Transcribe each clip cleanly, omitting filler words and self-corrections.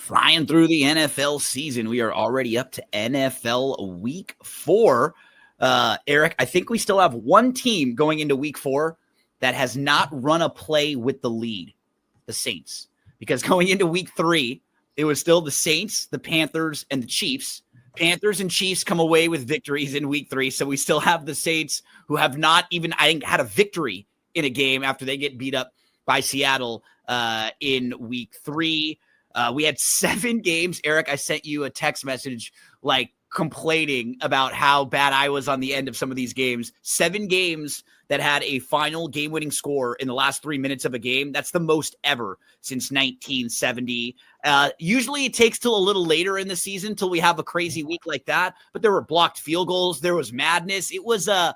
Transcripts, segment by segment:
Flying through the NFL season. We are already up to NFL Week 4. Eric, I think we still have one team going into Week 4 that has not run a play with the lead, the Saints. Because going into Week 3, it was still the Saints, the Panthers, and the Chiefs. Panthers and Chiefs come away with victories in Week 3, so we still have the Saints who have not even, I think, had a victory in a game after they get beat up by Seattle in Week 3. We had 7 games. Eric, I sent you a text message complaining about how bad I was on the end of some of these games. 7 games that had a final game-winning score in the last 3 minutes of a game. That's the most ever since 1970. Usually it takes till a little later in the season till we have a crazy week like that, but there were blocked field goals. There was madness. It was a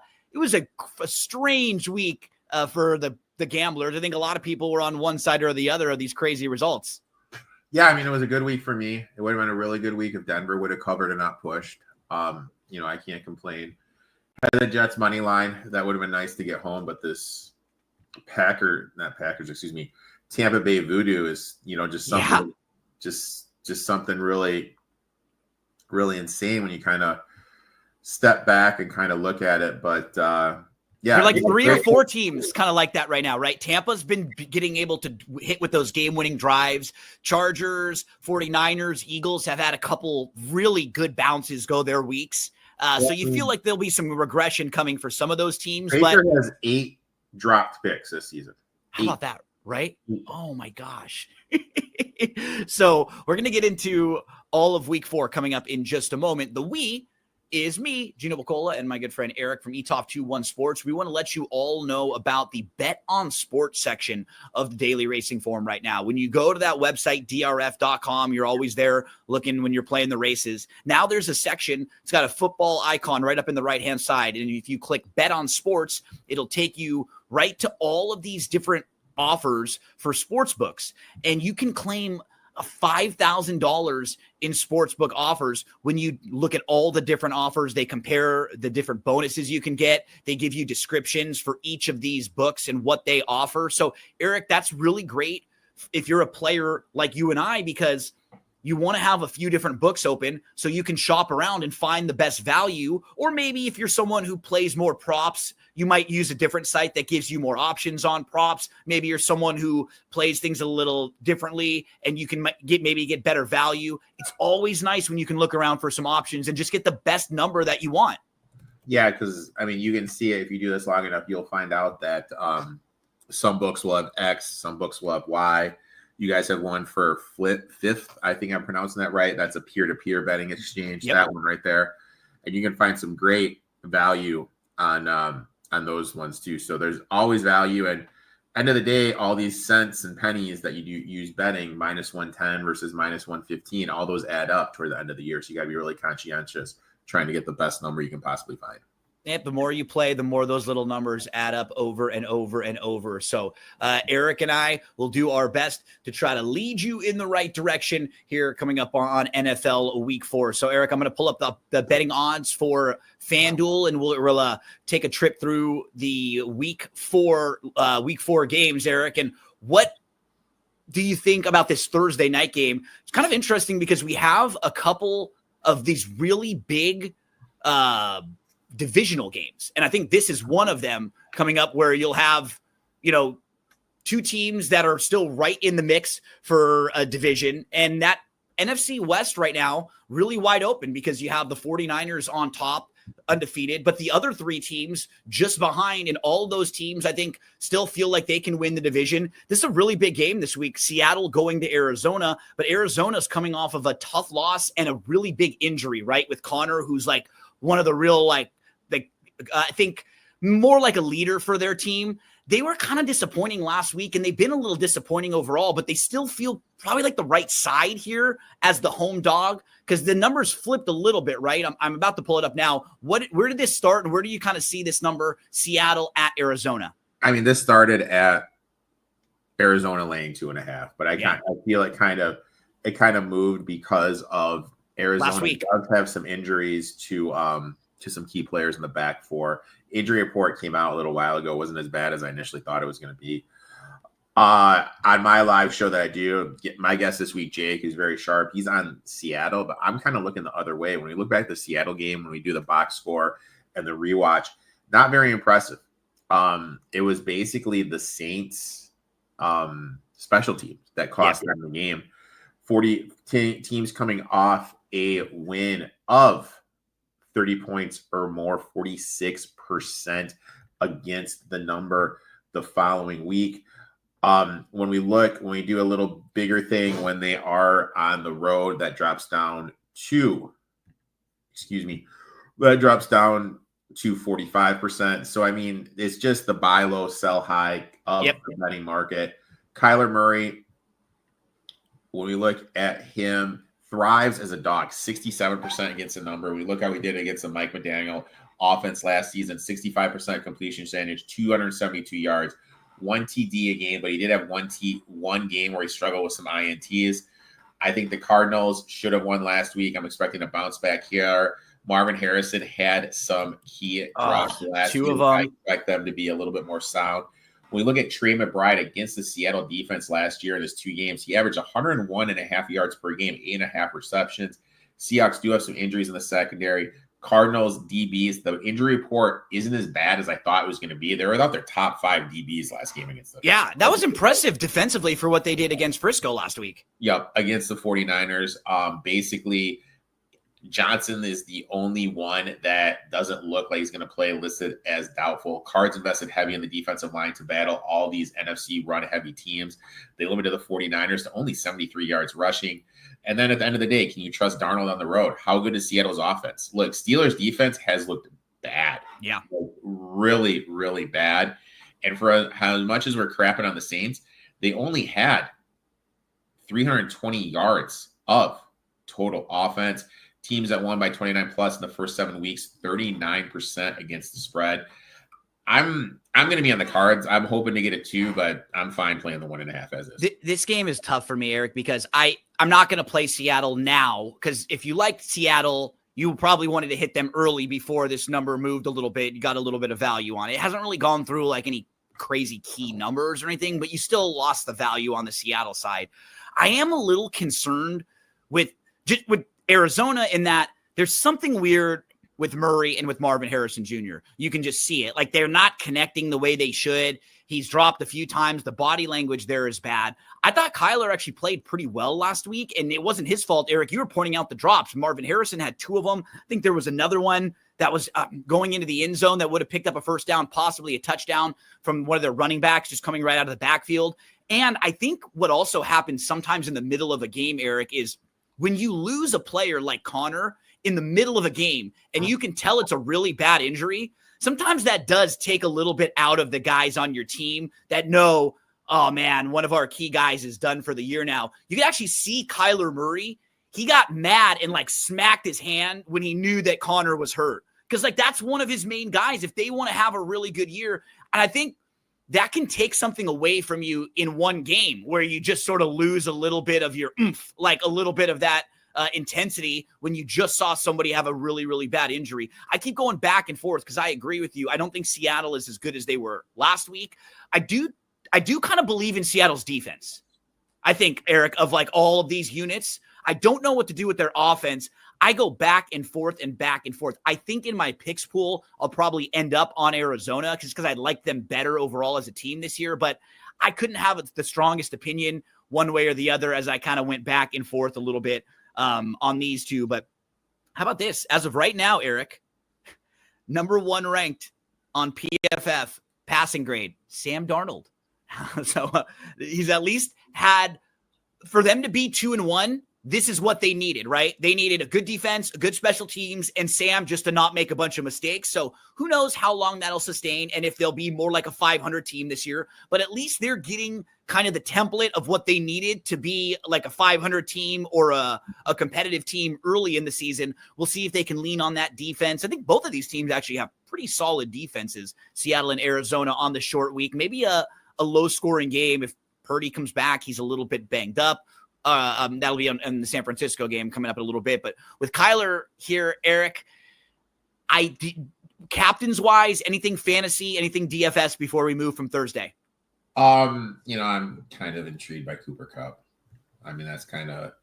strange week for the gamblers. I think a lot of people were on one side or the other of these crazy results. Yeah, I mean, it was a good week for me. It would have been a really good week if Denver would have covered and not pushed. I can't complain. Had the Jets money line, that would have been nice to get home, but this Tampa Bay voodoo is, just something, just something really, really insane when you kind of step back and kind of look at it. But yeah, there are 3 or 4 teams kind of like that right now, right? Tampa's been getting able to hit with those game-winning drives. Chargers, 49ers, Eagles have had a couple really good bounces go their weeks. So you feel like there'll be some regression coming for some of those teams. Baker has 8 dropped picks this season. 8. How about that, right? Oh, my gosh. So we're going to get into all of Week 4 coming up in just a moment. The we is me, Gino, and my good friend Erik from eTop21 Sports. We want to let you all know about the Bet on Sports section of the Daily Racing Forum right now. When you go to that website, drf.com, you're always there looking when you're playing the races. Now there's a section, it's got a football icon right up in the right-hand side. And if you click Bet on Sports, it'll take you right to all of these different offers for sports books. And you can claim $5,000 in sportsbook offers. When you look at all the different offers, they compare the different bonuses you can get. They give you descriptions for each of these books and what they offer. So, Erik, that's really great if you're a player like you and I, because you want to have a few different books open so you can shop around and find the best value. Or maybe if you're someone who plays more props, you might use a different site that gives you more options on props. Maybe you're someone who plays things a little differently and you can get better value. It's always nice when you can look around for some options and just get the best number that you want. Yeah, because, I mean, you can see it. If you do this long enough, you'll find out that some books will have X, some books will have Y. You guys have one for Fifth. I think I'm pronouncing that right. That's a peer-to-peer betting exchange. Yep. That one right there. And you can find some great value on those ones too. So there's always value. And end of the day, all these cents and pennies that you do use betting, -110 versus -115, all those add up toward the end of the year. So you got to be really conscientious trying to get the best number you can possibly find. Yep, the more you play, the more those little numbers add up over and over and over. So Erik and I will do our best to try to lead you in the right direction here coming up on NFL Week 4. So, Erik, I'm going to pull up the betting odds for FanDuel, and we'll take a trip through the Week 4 games, Erik. And what do you think about this Thursday night game? It's kind of interesting because we have a couple of these really big divisional games. And I think this is one of them coming up where you'll have, 2 teams that are still right in the mix for a division. And that NFC West right now really wide open because you have the 49ers on top, undefeated, but the other 3 teams just behind, and all those teams, I think, still feel like they can win the division. This is a really big game this week. Seattle going to Arizona, but Arizona's coming off of a tough loss and a really big injury, right? With Connor, who's one of the real, I think more like a leader for their team. They were kind of disappointing last week, and they've been a little disappointing overall, but they still feel probably like the right side here as the home dog because the numbers flipped a little bit, right? I'm about to pull it up now. Where did this start, and where do you kind of see this number, Seattle at Arizona? I mean, this started at Arizona laying 2.5, but I feel it kind of moved because of Arizona last week does have some injuries to some key players in the back 4. Injury report came out a little while ago. It wasn't as bad as I initially thought it was going to be. On my live show that I do, my guest this week, Jake, is very sharp. He's on Seattle, but I'm kind of looking the other way. When we look back at the Seattle game, when we do the box score and the rewatch, not very impressive. It was basically the Saints special teams that cost them the game. 40 teams coming off a win of 30 points or more, 46% against the number the following week. When we do a little bigger thing, when they are on the road, that drops down to 45%. So, I mean, it's just the buy low, sell high of the betting market. Kyler Murray, when we look at him, thrives as a dog, 67% against the number. We look how we did against the Mike McDaniel offense last season, 65% completion percentage, 272 yards, 1 TD a game, but he did have one game where he struggled with some INTs. I think the Cardinals should have won last week. I'm expecting a bounce back here. Marvin Harrison had some key drops last week. I expect them to be a little bit more sound. When we look at Trey McBride against the Seattle defense last year in his 2 games, he averaged 101.5 yards per game, 8.5 receptions. Seahawks do have some injuries in the secondary. Cardinals DBs, the injury report isn't as bad as I thought it was going to be. They were without their top 5 DBs last game against them. Yeah, that was impressive defensively for what they did against Frisco last week. Yep, against the 49ers. Basically, Johnson is the only one that doesn't look like he's going to play, listed as doubtful. Cards invested heavy in the defensive line to battle all these NFC run-heavy teams. They limited the 49ers to only 73 yards rushing. And then at the end of the day, can you trust Darnold on the road? How good is Seattle's offense? Look, Steelers' defense has looked bad. Yeah. Like, really, really bad. And for how much as we're crapping on the Saints, they only had 320 yards of total offense. Teams that won by 29 plus in the first 7 weeks, 39% against the spread. I'm going to be on the Cards. I'm hoping to get it 2, but I'm fine playing the 1.5 as is. This game is tough for me, Eric, because I'm not going to play Seattle now, because if you liked Seattle, you probably wanted to hit them early before this number moved a little bit. You got a little bit of value on it. It hasn't really gone through like any crazy key numbers or anything, but you still lost the value on the Seattle side. I am a little concerned with Arizona in that there's something weird with Murray and with Marvin Harrison Jr. You can just see it. Like, they're not connecting the way they should. He's dropped a few times. The body language there is bad. I thought Kyler actually played pretty well last week, and it wasn't his fault. Eric, you were pointing out the drops. Marvin Harrison had 2 of them. I think there was another one that was going into the end zone that would have picked up a first down, possibly a touchdown from one of their running backs just coming right out of the backfield. And I think what also happens sometimes in the middle of a game, Eric, is when you lose a player like Connor in the middle of a game and you can tell it's a really bad injury, sometimes that does take a little bit out of the guys on your team that know, oh man, one of our key guys is done for the year now. You can actually see Kyler Murray. He got mad and like smacked his hand when he knew that Connor was hurt. Because like that's one of his main guys if they want to have a really good year. And I think that can take something away from you in one game where you just sort of lose a little bit of your oomph, like a little bit of that intensity when you just saw somebody have a really, really bad injury. I keep going back and forth because I agree with you. I don't think Seattle is as good as they were last week. I do kind of believe in Seattle's defense. I think, Eric, of like all of these units, I don't know what to do with their offense. I go back and forth and back and forth. I think in my picks pool, I'll probably end up on Arizona just because I like them better overall as a team this year. But I couldn't have the strongest opinion one way or the other as I kind of went back and forth a little bit on these two. But how about this? As of right now, Eric, number 1 ranked on PFF passing grade, Sam Darnold. So he's at least had, for them to be 2-1, this is what they needed, right? They needed a good defense, a good special teams, and Sam just to not make a bunch of mistakes. So who knows how long that'll sustain and if they'll be more like a 500 team this year. But at least they're getting kind of the template of what they needed to be like a 500 team or a competitive team early in the season. We'll see if they can lean on that defense. I think both of these teams actually have pretty solid defenses, Seattle and Arizona, on the short week. Maybe a low-scoring game if Purdy comes back. He's a little bit banged up. That'll be in the San Francisco game coming up in a little bit. But with Kyler here, Eric, captains-wise, anything fantasy, anything DFS before we move from Thursday? I'm kind of intrigued by Cooper Cup. I mean, that's kind of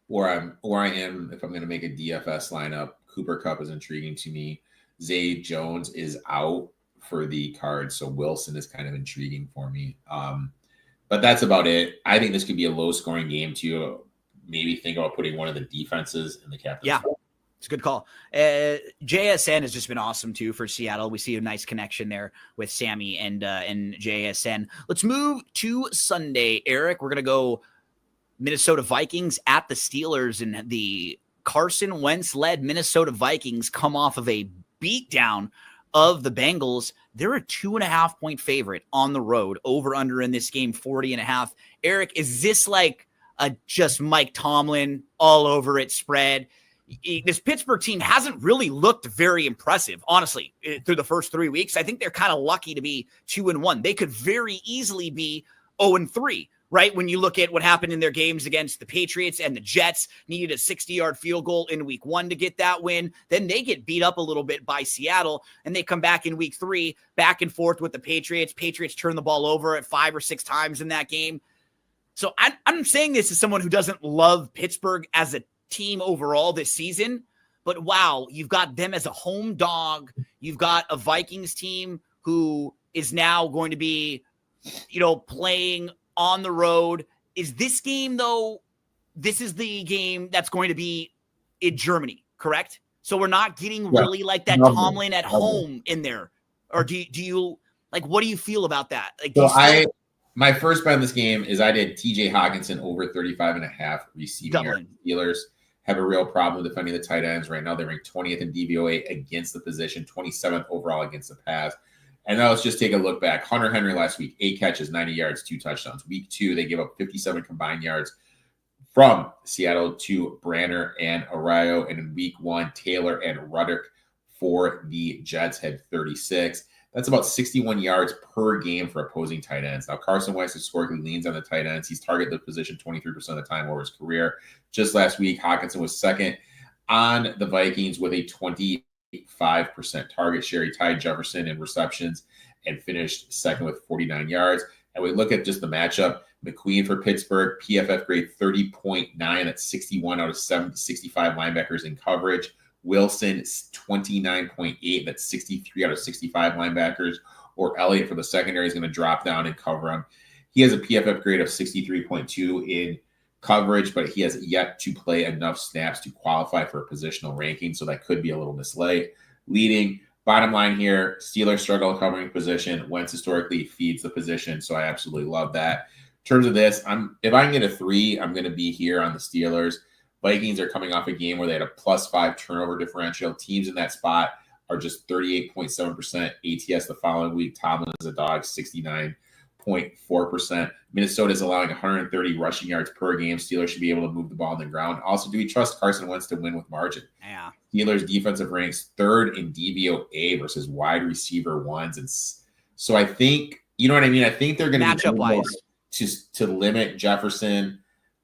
where I am. If I'm going to make a DFS lineup, Cooper Cup is intriguing to me. Zay Jones is out for the Cards, so Wilson is kind of intriguing for me. But that's about it. I think this could be a low-scoring game too. Maybe think about putting one of the defenses in the captain's. Yeah. It's a good call. JSN has just been awesome too for Seattle. We see a nice connection there with Sammy and JSN. Let's move to Sunday, Eric. We're gonna go Minnesota Vikings at the Steelers, and the Carson Wentz-led Minnesota Vikings come off of a beatdown of the Bengals. They're a 2.5-point favorite on the road. Over under in this game 40.5. Eric, is this like a just Mike Tomlin all over it spread? This Pittsburgh team hasn't really looked very impressive, honestly, through the first 3 weeks. I think they're kind of lucky to be 2-1. They could very easily be 0-3, right? When you look at what happened in their games against the Patriots and the Jets, needed a 60-yard field goal in week 1 to get that win. Then they get beat up a little bit by Seattle, and they come back in week 3, back and forth with the Patriots. Patriots turn the ball over at 5 or 6 times in that game. So I'm saying this as someone who doesn't love Pittsburgh as a team overall this season, but wow, you've got them as a home dog. You've got a Vikings team who is now going to be, playing on the road. Is this game though? This is the game that's going to be in Germany, correct? So we're not getting really like that Tomlin at home in there, or do you like? What do you feel about that? Like, my first bet in this game is I did TJ Hawkinson over 35.5 receiving yards. Steelers have a real problem defending the tight ends right now. They're ranked 20th in DVOA against the position, 27th overall against the pass. And now let's just take a look back. Hunter Henry last week, 8 catches, 90 yards, 2 touchdowns. Week 2, they gave up 57 combined yards from Seattle to Branner and Arroyo. And in week 1, Taylor and Ruddock for the Jets had 36. That's about 61 yards per game for opposing tight ends. Now, Carson Wentz historically leans on the tight ends. He's targeted the position 23% of the time over his career. Just last week, Hawkinson was second on the Vikings with a 25% target share. He tied Jefferson in receptions and finished second with 49 yards. And we look at just the matchup. McQueen for Pittsburgh, PFF grade 30.9. That's 61 out of 65 linebackers in coverage. Wilson, 29.8. That's 63 out of 65 linebackers. Or Elliott for the secondary is going to drop down and cover him. He has a PFF grade of 63.2 in coverage, but he has yet to play enough snaps to qualify for a positional ranking, so that could be a little misleading. Bottom line here, Steelers struggle covering position. Wentz historically feeds the position, so I absolutely love that. In terms of this, if I can get a 3, I'm going to be here on the Steelers. Vikings are coming off a game where they had a +5 turnover differential. Teams in that spot are just 38.7% ATS the following week. Tomlin is a dog, 69.4%. Minnesota is allowing 130 rushing yards per game. Steelers should be able to move the ball on the ground. Also, do we trust Carson Wentz to win with margin? Yeah. Steelers defensive ranks 3rd in DVOA versus wide receiver ones. And so I think, you know what I mean? I think they're going to matchup wise to limit Jefferson.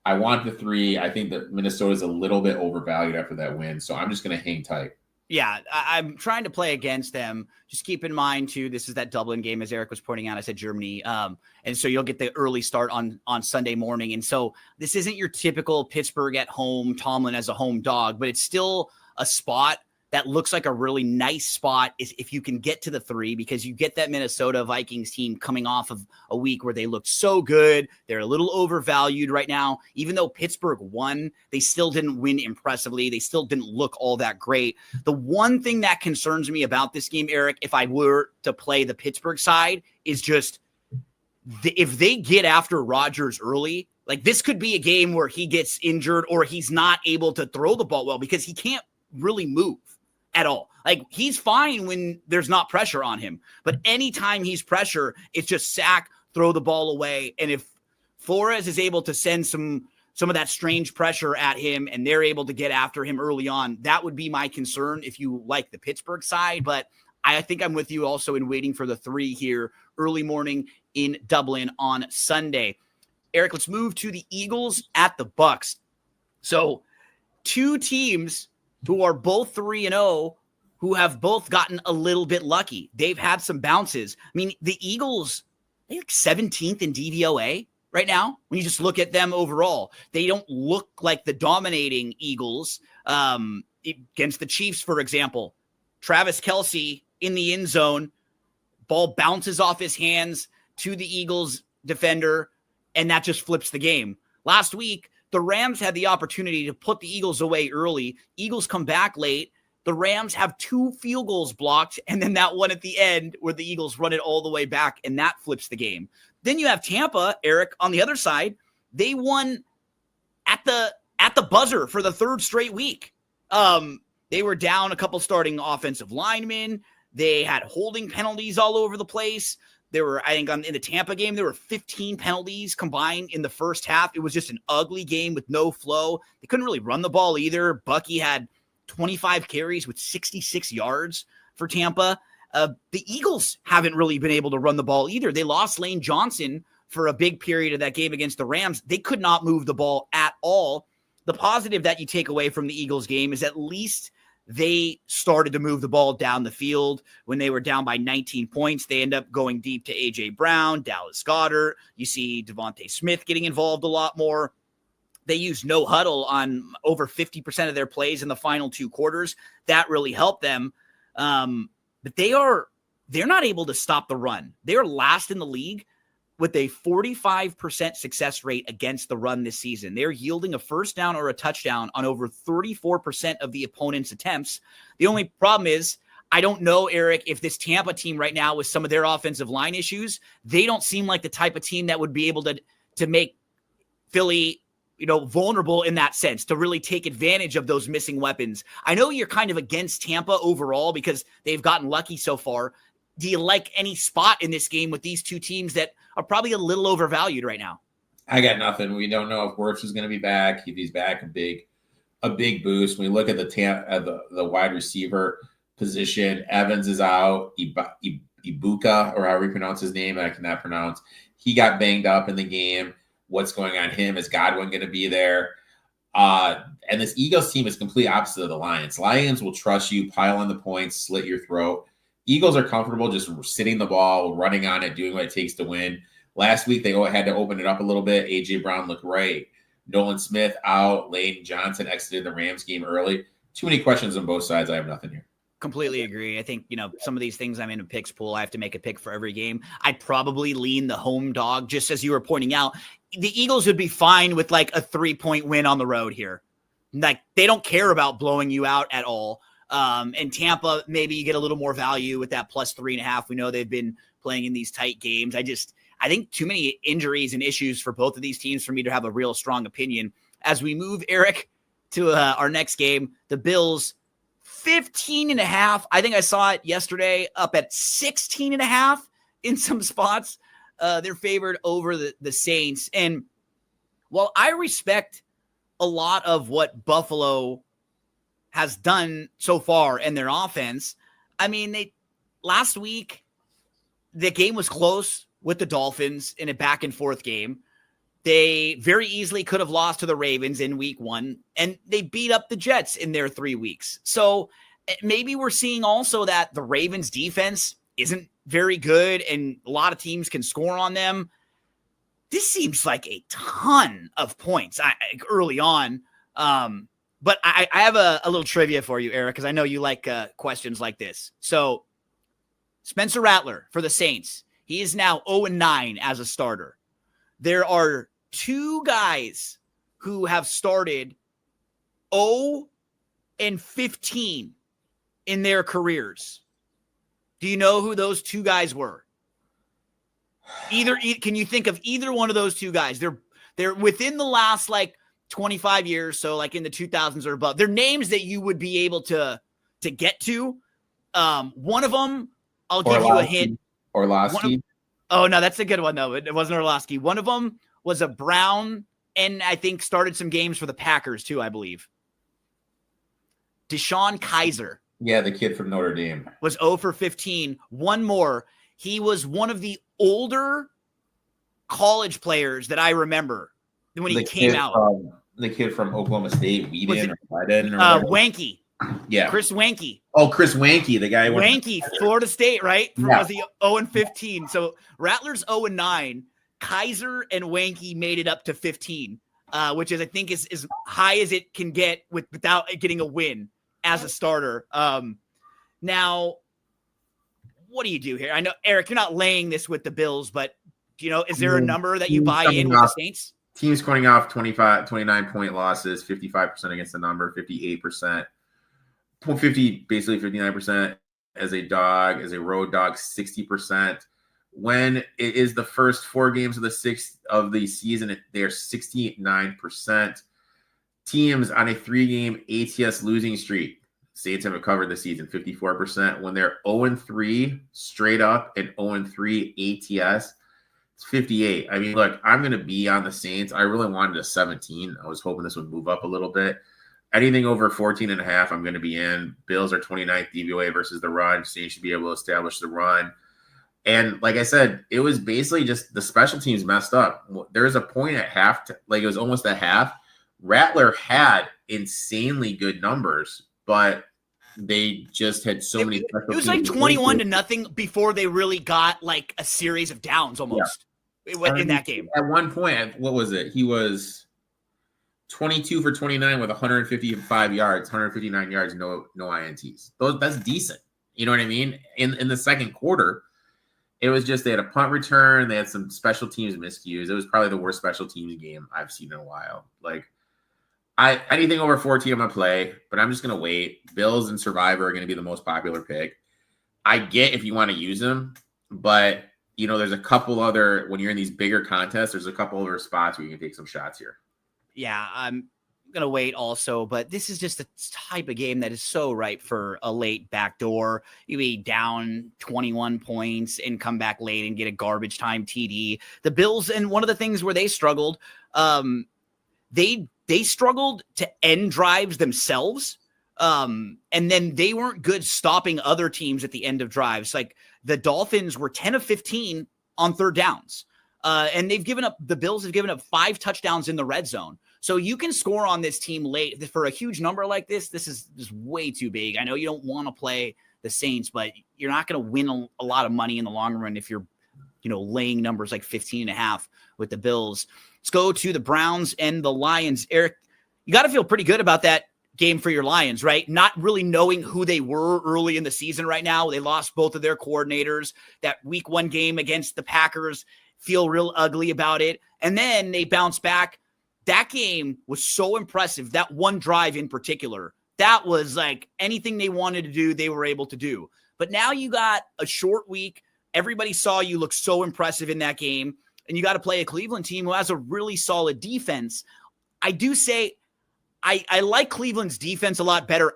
I want the 3. I think that Minnesota is a little bit overvalued after that win. So I'm just going to hang tight. Yeah, I'm trying to play against them. Just keep in mind, too, this is that Dublin game, as Eric was pointing out. I said Germany. And so you'll get the early start on Sunday morning. And so this isn't your typical Pittsburgh at home, Tomlin as a home dog, but it's still a spot that looks like a really nice spot is if you can get to the 3, because you get that Minnesota Vikings team coming off of a week where they looked so good. They're a little overvalued right now. Even though Pittsburgh won, they still didn't win impressively. They still didn't look all that great. The one thing that concerns me about this game, Eric, if I were to play the Pittsburgh side, is just if they get after Rodgers early, like this could be a game where he gets injured or he's not able to throw the ball well because he can't really move at all. Like he's fine when there's not pressure on him, but anytime he's pressure, it's just sack, throw the ball away. And if Flores is able to send some of that strange pressure at him and they're able to get after him early on, that would be my concern if you like the Pittsburgh side. But I think I'm with you also in waiting for the 3 here early morning in Dublin on Sunday. Eric, let's move to the Eagles at the Bucks. So 2 teams who are both 3-0, who have both gotten a little bit lucky. They've had some bounces. I mean, the Eagles think 17th in DVOA right now. When you just look at them overall, they don't look like the dominating Eagles. Against the Chiefs, for example, Travis Kelce in the end zone, ball bounces off his hands to the Eagles defender, and that just flips the game. Last week, the Rams had the opportunity to put the Eagles away early. Eagles come back late. The Rams have 2 field goals blocked, and then that one at the end where the Eagles run it all the way back, and that flips the game. Then you have Tampa, Eric, on the other side. They won at the buzzer for the 3rd straight week. They were down a couple starting offensive linemen. They had holding penalties all over the place. There were, I think, in the Tampa game, there were 15 penalties combined in the first half. It was just an ugly game with no flow. They couldn't really run the ball either. Bucky had 25 carries with 66 yards for Tampa. The Eagles haven't really been able to run the ball either. They lost Lane Johnson for a big period of that game against the Rams. They could not move the ball at all. The positive that you take away from the Eagles game is at least they started to move the ball down the field. When they were down by 19 points, they end up going deep to A.J. Brown, Dallas Goedert. You see Devontae Smith getting involved a lot more. They used no huddle on over 50% of their plays in the final 2 quarters. That really helped them. But they're not able to stop the run. They're last in the league with a 45% success rate against the run this season. They're yielding a first down or a touchdown on over 34% of the opponent's attempts. The only problem is, I don't know, Eric, if this Tampa team right now with some of their offensive line issues, they don't seem like the type of team that would be able to make Philly, vulnerable in that sense, to really take advantage of those missing weapons. I know you're kind of against Tampa overall because they've gotten lucky so far. Do you like any spot in this game with these 2 teams that are probably a little overvalued right now? I got nothing. We don't know if Wirfs is going to be back. If he's back, a big boost. When we look at the wide receiver position, Evans is out. Ibuka, or however you pronounce his name, I cannot pronounce. He got banged up in the game. What's going on him? Is Godwin going to be there? And this Eagles team is complete opposite of the Lions. Lions will trust you, pile on the points, slit your throat. Eagles are comfortable just sitting the ball, running on it, doing what it takes to win. Last week, they had to open it up a little bit. A.J. Brown looked right. Nolan Smith out. Lane Johnson exited the Rams game early. Too many questions on both sides. I have nothing here. Completely agree. I think, some of these things I'm in a picks pool. I have to make a pick for every game. I'd probably lean the home dog, just as you were pointing out. The Eagles would be fine with like a 3-point win on the road here. Like, they don't care about blowing you out at all. And Tampa, maybe you get a little more value with that plus 3.5. We know they've been playing in these tight games. I think too many injuries and issues for both of these teams for me to have a real strong opinion. As we move, Eric, to our next game, the Bills, 15.5. I think I saw it yesterday up at 16.5 in some spots. They're favored over the Saints. And while I respect a lot of what Buffalo has done so far in their offense, last week, the game was close with the Dolphins in a back and forth game. They very easily could have lost to the Ravens in week 1, and they beat up the Jets in their 3 weeks. So maybe we're seeing also that the Ravens defense isn't very good and a lot of teams can score on them. This seems like a ton of points early on. But I have a little trivia for you, Eric, because I know you like questions like this. So Spencer Rattler for the Saints, he is now 0-9 as a starter. There are 2 guys who have started 0-15 in their careers. Do you know who those 2 guys were? Can you think of either one of those 2 guys? They're within the last 25 years, so like in the 2000s or above. They're names that you would be able to get to. One of them, I'll give you a hint. Orlovsky. Oh, no, that's a good one, though. It wasn't Orlovsky. One of them was a Brown, and I think started some games for the Packers, too, I believe. Deshaun Kaiser. Yeah, the kid from Notre Dame. Was 0-15. One more. He was one of the older college players that I remember when he came out. The kid from Oklahoma State, Wanky. Yeah. Chris Wanke. Oh, Chris Wanke, the guy. Wanke, Florida State, right? Yeah. Was he 0-15? So Rattlers 0-9. Kaiser and Wanke made it up to 15, which is I think is as high as it can get without getting a win as a starter. Now, what do you do here? I know, Eric, you're not laying this with the Bills, but is there a number that you buy in with the Saints? Teams coming off 29-point losses, 55% against the number, 58%, basically 59% as a dog, as a road dog, 60%. When it is the first 4 games of the season, they're 69%. Teams on a 3-game ATS losing streak, Saints have recovered this season, 54%. When they're 0-3 straight up and 0-3 ATS, it's 58. I mean, look, I'm going to be on the Saints. I really wanted a 17. I was hoping this would move up a little bit. Anything over 14.5, I'm going to be in. Bills are 29th DVOA versus the run. Saints should be able to establish the run. And like I said, it was basically just the special teams messed up. There was a point at half, like it was almost at half. Rattler had insanely good numbers, but they just had so many. It was like 21-0 before they really got like a series of downs almost in that game. At one point, what was it? He was 22 for 29 with 155 yards, 159 yards, no INTs. That's decent. You know what I mean? In the second quarter, it was just they had a punt return. They had some special teams miscues. It was probably the worst special teams game I've seen in a while. Like, anything over 14, I'm going to play, but I'm just going to wait. Bills and Survivor are going to be the most popular pick. I get if you want to use them, but, there's a couple other, when you're in these bigger contests, there's a couple other spots where you can take some shots here. Yeah, I'm going to wait also, but this is just the type of game that is so ripe for a late backdoor. You be down 21 points and come back late and get a garbage time TD. The Bills, and one of the things where they struggled, they struggled to end drives themselves. And then they weren't good stopping other teams at the end of drives. Like the Dolphins were 10 of 15 on third downs. And the Bills have given up 5 touchdowns in the red zone. So you can score on this team late for a huge number like this. This is just way too big. I know you don't want to play the Saints, but you're not going to win a lot of money in the long run if you're, laying numbers like 15.5 with the Bills. Let's go to the Browns and the Lions. Eric, you got to feel pretty good about that game for your Lions, right? Not really knowing who they were early in the season right now. They lost both of their coordinators. That week 1 game against the Packers, feel real ugly about it. And then they bounced back. That game was so impressive. That one drive in particular, that was like anything they wanted to do, they were able to do. But now you got a short week. Everybody saw you look so impressive in that game. And you got to play a Cleveland team who has a really solid defense. I do say I like Cleveland's defense a lot better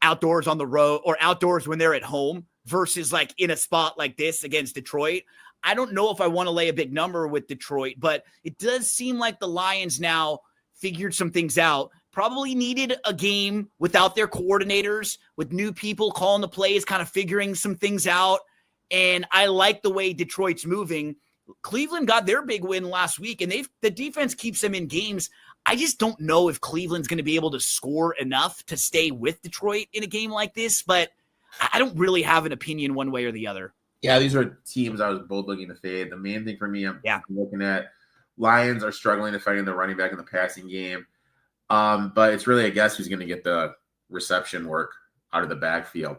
outdoors on the road or outdoors when they're at home versus like in a spot like this against Detroit. I don't know if I want to lay a big number with Detroit, but it does seem like the Lions now figured some things out. Probably needed a game without their coordinators, with new people calling the plays, kind of figuring some things out. And I like the way Detroit's moving. Cleveland got their big win last week, and the defense keeps them in games. I just don't know if Cleveland's going to be able to score enough to stay with Detroit in a game like this, but I don't really have an opinion one way or the other. Yeah, these are teams I was both looking to fade. The main thing for me, I'm looking at Lions are struggling to find the running back in the passing game. But it's really a guess who's going to get the reception work out of the backfield.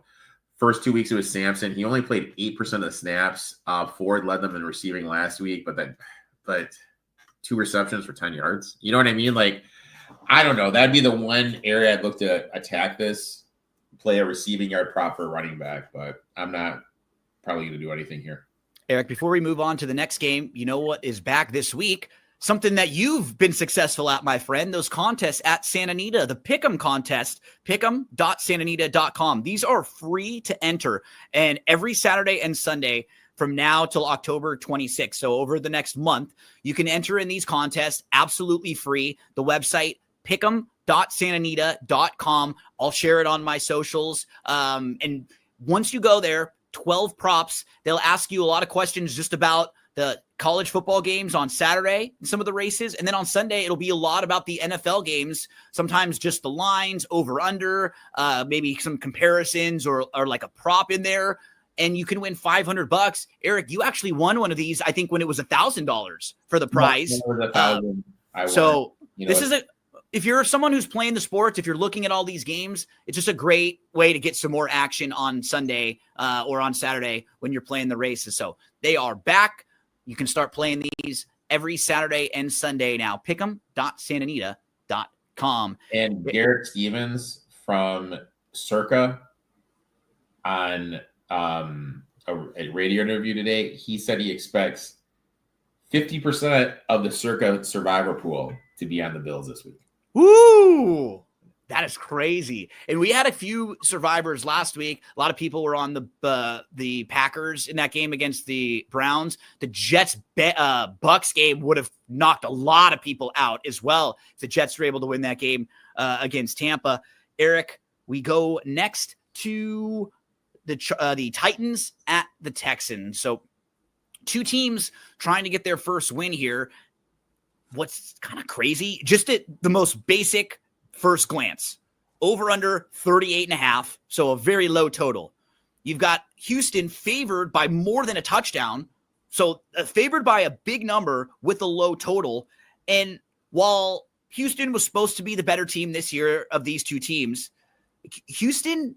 First 2 weeks, it was Sampson. He only played 8% of the snaps. Ford led them in receiving last week, but 2 receptions for 10 yards. You know what I mean? Like, I don't know. That'd be the one area I'd look to attack this, play a receiving yard prop for a running back, but I'm not probably going to do anything here. Eric, before we move on to the next game, you know what is back this week? Something that you've been successful at, my friend, those contests at Santa Anita, the Pick'em contest, pick'em.santanita.com. These are free to enter, and every Saturday and Sunday from now till October 26th. So over the next month, you can enter in these contests absolutely free. The website, pick'em.santanita.com. I'll share it on my socials. And once you go there, 12 props. They'll ask you a lot of questions just about the college football games on Saturday, some of the races. And then on Sunday, it'll be a lot about the NFL games, sometimes just the lines, over, under, maybe some comparisons or like a prop in there. And you can win $500. Erik, you actually won one of these, I think, when it was $1,000 for the prize. So this is if you're someone who's playing the sports, if you're looking at all these games, it's just a great way to get some more action on Sunday or on Saturday when you're playing the races. So they are back. You can start playing these every Saturday and Sunday now. Pick'em.santanita.com. And Garrett Stevens from Circa on a radio interview today, he said he expects 50% of the Circa survivor pool to be on the Bills this week. Woo! That is crazy. And we had a few survivors last week. A lot of people were on the Packers in that game against the Browns. The Jets Bucks game would have knocked a lot of people out as well if the Jets were able to win that game against Tampa. Erik, we go next to the Titans at the Texans. So two teams trying to get their first win here. What's kind of crazy, just at the most basic first glance, over under 38.5. So a very low total. You've got Houston favored by more than a touchdown. So favored by a big number with a low total. And while Houston was supposed to be the better team this year of these two teams, Houston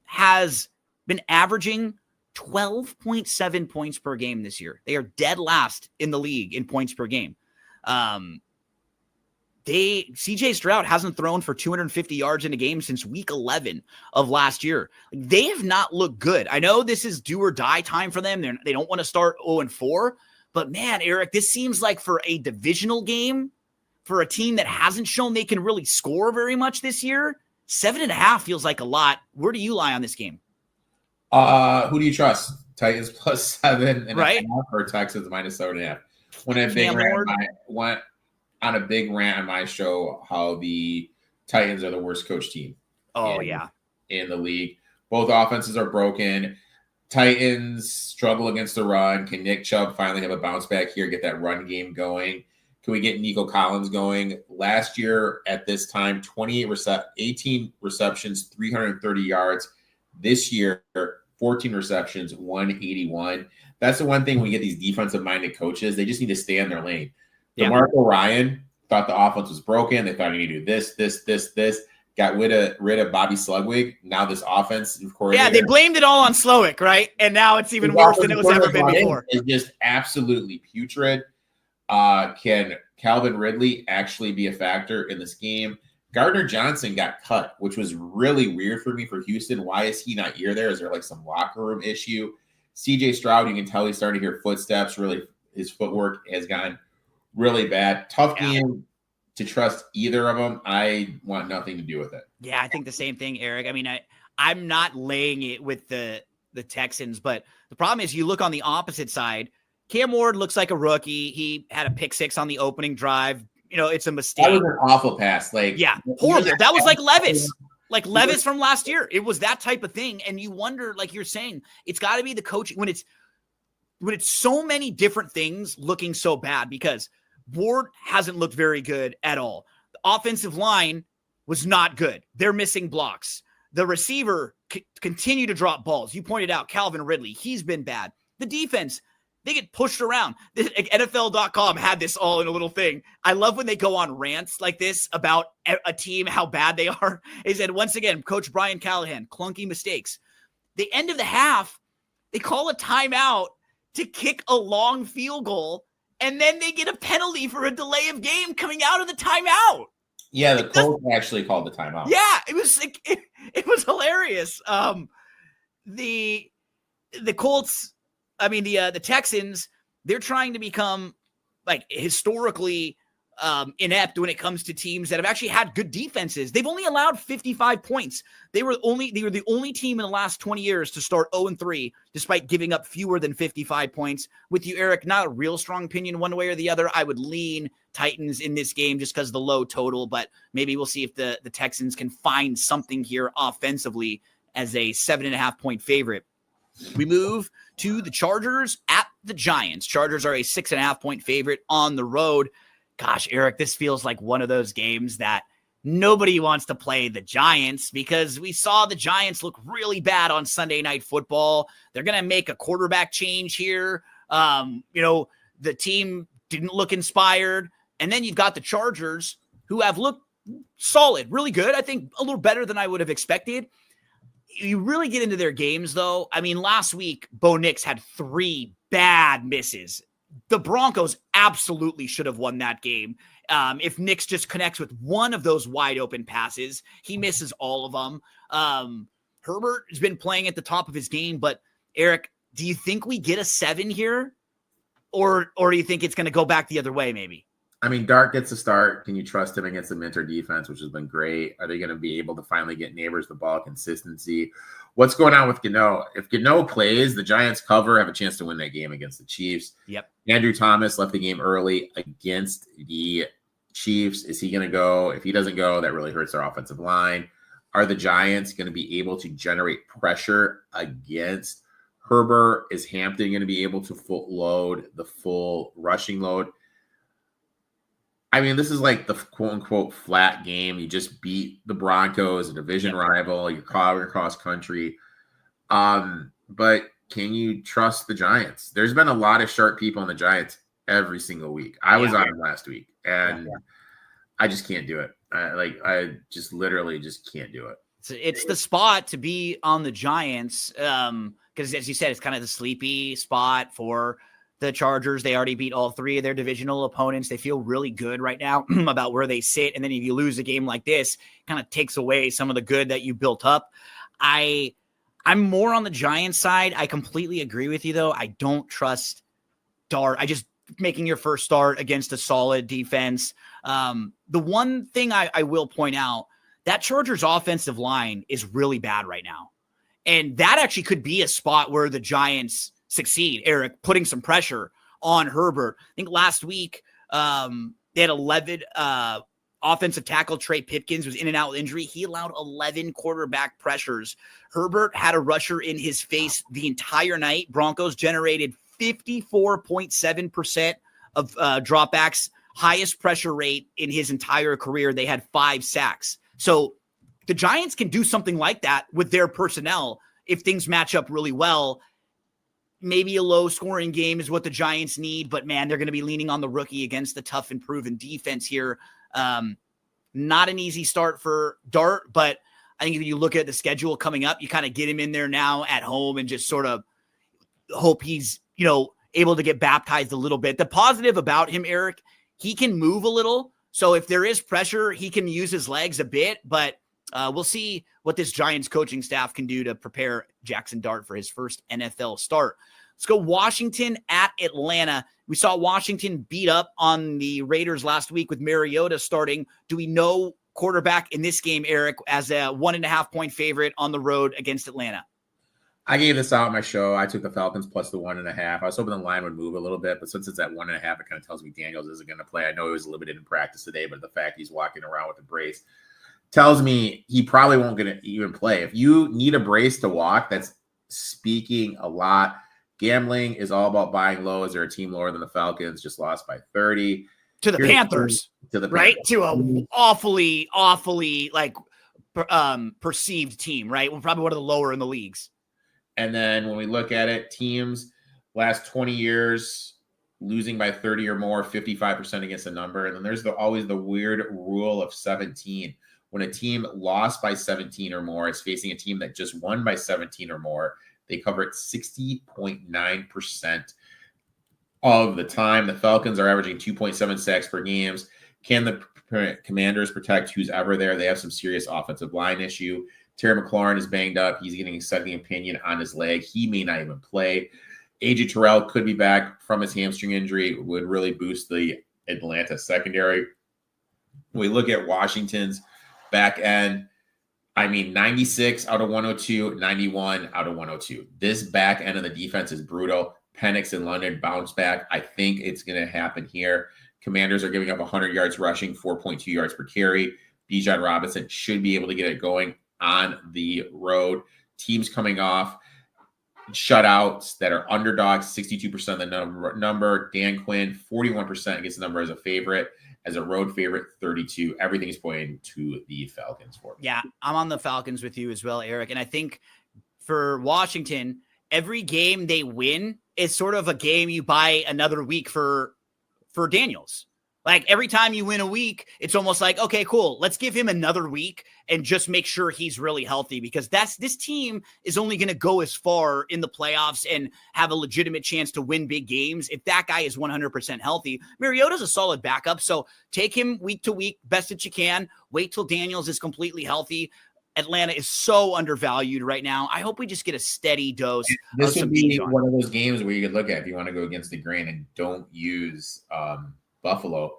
has been averaging 12.7 points per game this year. They are dead last in the league in points per game. CJ Stroud hasn't thrown for 250 yards in a game since week 11 of last year. They have not looked good. I know this is do or die time for them. They don't want to start 0-4, but man, Erik, this seems like for a divisional game for a team that hasn't shown they can really score very much this year. 7.5 feels like a lot. Where do you lie on this game? Who do you trust? Titans plus 7.5 right? Or Texans minus 7.5? When a big rant, went on a big rant on my show how the Titans are the worst coach team. In the league. Both offenses are broken. Titans struggle against the run. Can Nick Chubb finally have a bounce back here, get that run game going? Can we get Nico Collins going? Last year at this time, 18 receptions, 330 yards. This year, 14 receptions, 181. That's the one thing when we get these defensive-minded coaches, they just need to stay in their lane. Yeah. DeMarco Ryan thought the offense was broken. They thought he needed to do this. Got rid of Bobby Slugwig. Now this offense, of course. Yeah, they blamed it all on Slowick, right? And now it's even worse than it was ever been before. It's just absolutely putrid. Can Calvin Ridley actually be a factor in this game? Gardner Johnson got cut, which was really weird for me for Houston. Why is he not here there? Is there like some locker room issue? CJ Stroud, you can tell he's starting to hear footsteps. Really, his footwork has gotten really bad. Tough game to trust either of them. I want nothing to do with it. Yeah, I think the same thing, Erik. I mean, I'm not laying it with the Texans, but the problem is you look on the opposite side. Cam Ward looks like a rookie. He had a pick six on the opening drive. You know, it's a mistake. That was an awful pass. Horrible. That was like Levis. Like Levis from last year. It was that type of thing. And you wonder, like you're saying, it's got to be the coaching when it's so many different things looking so bad because Ward hasn't looked very good at all. The offensive line was not good. They're missing blocks. The receiver continue to drop balls. You pointed out Calvin Ridley. He's been bad. The defense, they get pushed around. NFL.com had this all in a little thing. I love when they go on rants like this about a team, how bad they are. They said, once again, Coach Brian Callahan, clunky mistakes. The end of the half, they call a timeout to kick a long field goal, and then they get a penalty for a delay of game coming out of the timeout. Yeah, the Colts actually called the timeout. Yeah, it was like, it was hilarious. The Colts, I mean the Texans, they're trying to become like historically inept when it comes to teams that have actually had good defenses. They've only allowed 55 points. They were the only team in the last 20 years to start 0-3, despite giving up fewer than 55 points. With you, Erik, not a real strong opinion one way or the other. I would lean Titans in this game just because of the low total, but maybe we'll see if the Texans can find something here offensively as a 7.5 point favorite. We move to the Chargers at the Giants. Chargers are a 6.5-point favorite on the road. Gosh, Eric, this feels like one of those games that nobody wants to play the Giants because we saw the Giants look really bad on Sunday Night Football. They're going to make a quarterback change here. The team didn't look inspired. And then you've got the Chargers who have looked solid, really good. I think a little better than I would have expected. You really get into their games, though. I mean, last week, Bo Nix had 3 bad misses. The Broncos absolutely should have won that game. If Nix just connects with one of those wide open passes, he misses all of them. Herbert has been playing at the top of his game, but Eric, do you think we get a 7 here? Or do you think it's going to go back the other way, maybe? I mean, Dart gets a start. Can you trust him against the Minter defense, which has been great? Are they going to be able to finally get Neighbors the ball consistency? What's going on with Gino? If Gino plays, the Giants cover, have a chance to win that game against the Chiefs. Yep. Andrew Thomas left the game early against the Chiefs. Is he going to go? If he doesn't go, that really hurts their offensive line. Are the Giants going to be able to generate pressure against Herbert? Is Hampton going to be able to load the full rushing load? I mean, this is like the quote-unquote flat game. You just beat the Broncos, a division rival. You're covering cross country. But can you trust the Giants? There's been a lot of sharp people on the Giants every single week. I was on them last week, and I just can't do it. I just literally just can't do it. It's the spot to be on the Giants because, as you said, it's kind of the sleepy spot for the Chargers. They already beat all 3 of their divisional opponents. They feel really good right now about where they sit. And then if you lose a game like this, it kind of takes away some of the good that you built up. I'm more on the Giants side. I completely agree with you, though. I don't trust Dart. Making your first start against a solid defense. The one thing I will point out, that Chargers offensive line is really bad right now. And that actually could be a spot where the Giants succeed, Eric, putting some pressure on Herbert. I think last week they had 11 offensive tackle. Trey Pipkins was in and out with injury. He allowed 11 quarterback pressures. Herbert had a rusher in his face the entire night. Broncos generated 54.7% of dropbacks, highest pressure rate in his entire career. They had 5 sacks. So the Giants can do something like that with their personnel if things match up really well. Maybe a low-scoring game is what the Giants need, but, man, they're going to be leaning on the rookie against the tough and proven defense here. Not an easy start for Dart, but I think if you look at the schedule coming up, you kind of get him in there now at home and just sort of hope he's, able to get baptized a little bit. The positive about him, Eric, he can move a little. So if there is pressure, he can use his legs a bit, but we'll see what this Giants coaching staff can do to prepare Jackson Dart for his first NFL start. Let's go Washington at Atlanta. We saw Washington beat up on the Raiders last week with Mariota starting. Do we know quarterback in this game, Eric, as a 1.5-point favorite on the road against Atlanta? I gave this out on my show. I took the Falcons plus the 1.5. I was hoping the line would move a little bit, but since it's at 1.5, it kind of tells me Daniels isn't going to play. I know he was limited in practice today, but the fact he's walking around with a brace tells me he probably won't get to even play. If you need a brace to walk, that's speaking a lot. Gambling is all about buying low. Is there a team lower than the Falcons? Just lost by 30. To the Panthers. Right? To a awfully perceived team, right? We're probably one of the lower in the leagues. And then when we look at it, teams last 20 years losing by 30 or more, 55% against a number. And then there's always the weird rule of 17. When a team lost by 17 or more is facing a team that just won by 17 or more, they cover it 60.9% of the time. The Falcons are averaging 2.7 sacks per game. Can the Commanders protect who's ever there? They have some serious offensive line issue. Terry McLaurin is banged up. He's getting a second opinion on his leg. He may not even play. AJ Terrell could be back from his hamstring injury. Would really boost the Atlanta secondary. When we look at Washington's back end, 96 out of 102, 91 out of 102. This back end of the defense is brutal. Penix and London bounce back. I think it's going to happen here. Commanders are giving up 100 yards rushing, 4.2 yards per carry. Bijan Robinson should be able to get it going on the road. Teams coming off shutouts that are underdogs, 62% of the number. Dan Quinn, 41% gets the number as a favorite. As a road favorite, 32. Everything is pointing to the Falcons for me. Yeah, I'm on the Falcons with you as well, Eric. And I think for Washington, every game they win is sort of a game you buy another week for Daniels. Like every time you win a week, it's almost like, okay, cool. Let's give him another week and just make sure he's really healthy, because this team is only going to go as far in the playoffs and have a legitimate chance to win big games if that guy is 100% healthy. Mariota's a solid backup, so take him week to week, best that you can. Wait till Daniels is completely healthy. Atlanta is so undervalued right now. I hope we just get a steady dose. This would be one of those games where you could look at if you want to go against the grain and don't use Buffalo.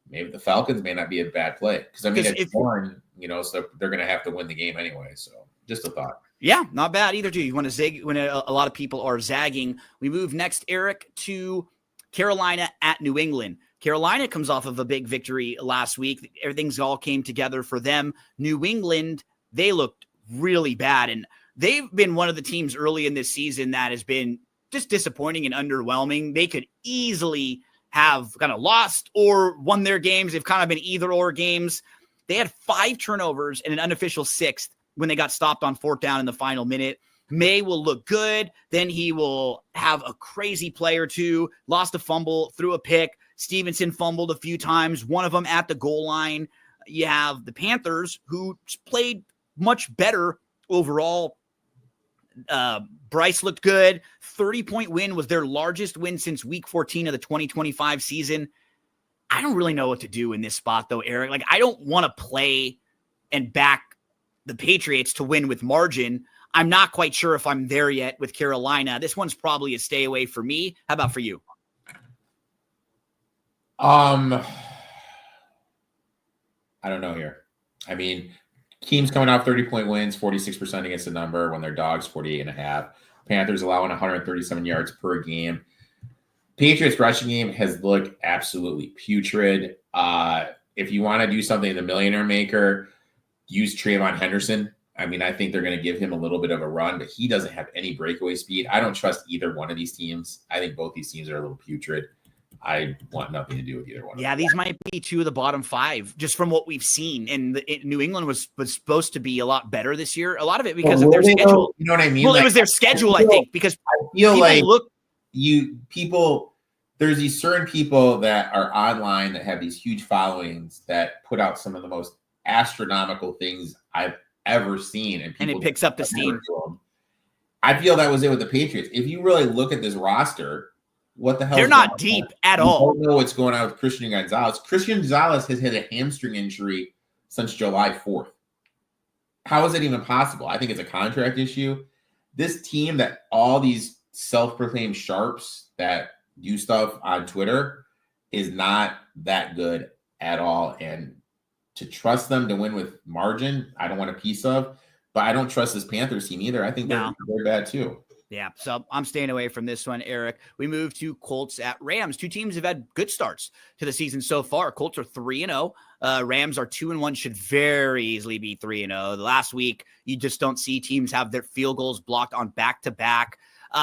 Maybe the Falcons may not be a bad play, because I mean, it's born, so they're going to have to win the game anyway. So just a thought. Yeah, not bad either. You want to zig when a lot of people are zagging. We move next, Eric, to Carolina at New England. Carolina comes off of a big victory last week. Everything's all came together for them. New England, they looked really bad, and they've been one of the teams early in this season that has been just disappointing and underwhelming. They could easily have kind of lost or won their games. They've kind of been either or games. They had 5 turnovers and an unofficial 6th when they got stopped on 4th down in the final minute. May will look good. Then he will have a crazy play or two. Lost a fumble, threw a pick. Stevenson fumbled a few times, one of them at the goal line. You have the Panthers, who played much better overall. Bryce looked good. 30-point win was their largest win since week 14 of the 2025 season. I don't really know what to do in this spot, though, Eric. Like, I don't want to play and back the Patriots to win with margin. I'm not quite sure if I'm there yet with Carolina. This one's probably a stay away for me. How about for you? I don't know here. I mean, teams coming off 30-point wins, 46% against the number, when they're dogs, 48.5. Panthers allowing 137 yards per game. Patriots rushing game has looked absolutely putrid. If you want to do something in the millionaire maker, use Trayvon Henderson. I mean, I think they're going to give him a little bit of a run, but he doesn't have any breakaway speed. I don't trust either one of these teams. I think both these teams are a little putrid. I want nothing to do with either one. Yeah, these might be 2 of the bottom 5, just from what we've seen. And New England was supposed to be a lot better this year. A lot of it because of their schedule. You know what I mean? Well, it was their schedule, I think, because I feel like there's these certain people that are online that have these huge followings that put out some of the most astronomical things I've ever seen, and it picks up the steam. I feel that was it with the Patriots. If you really look at this roster, what the hell? They're not deep at all. I don't know what's going on with Christian Gonzalez. Christian Gonzalez has had a hamstring injury since July 4th. How is it even possible? I think it's a contract issue. This team that all these self-proclaimed sharps that do stuff on Twitter is not that good at all. And to trust them to win with margin, I don't want a piece of. But I don't trust this Panthers team either. I think they're bad too. Yeah, so I'm staying away from this one, Eric. We move to Colts at Rams. 2 teams have had good starts to the season so far. Colts are 3-0. Rams are 2-1, should very easily be 3-0. The last week, you just don't see teams have their field goals blocked on back-to-back.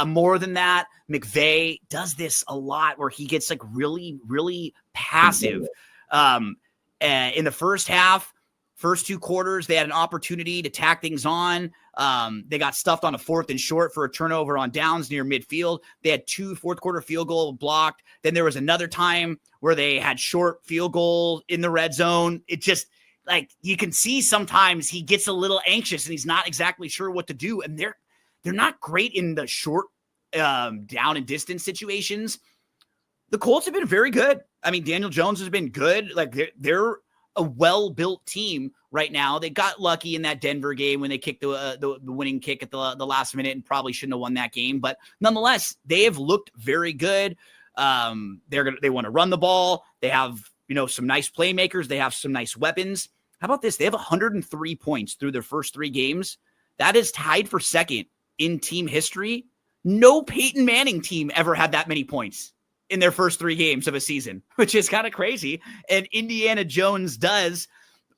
More than that, McVay does this a lot where he gets like really, really passive. In the first half, first 2 quarters, they had an opportunity to tack things on. They got stuffed on a 4th and short for a turnover on downs near midfield. They had 2 fourth-quarter field goal blocked. Then there was another time where they had short field goal in the red zone. It just, like, you can see sometimes he gets a little anxious and he's not exactly sure what to do. And they're not great in the short down and distance situations. The Colts have been very good. I mean, Daniel Jones has been good. Like, they're a well-built team right now. They got lucky in that Denver game when they kicked the winning kick at the last minute and probably shouldn't have won that game. But nonetheless, they have looked very good. They want to run the ball. They have, some nice playmakers. They have some nice weapons. How about this? They have 103 points through their first 3 games. That is tied for second in team history. No Peyton Manning team ever had that many points in their first 3 games of a season, which is kind of crazy. And Indiana Jones does.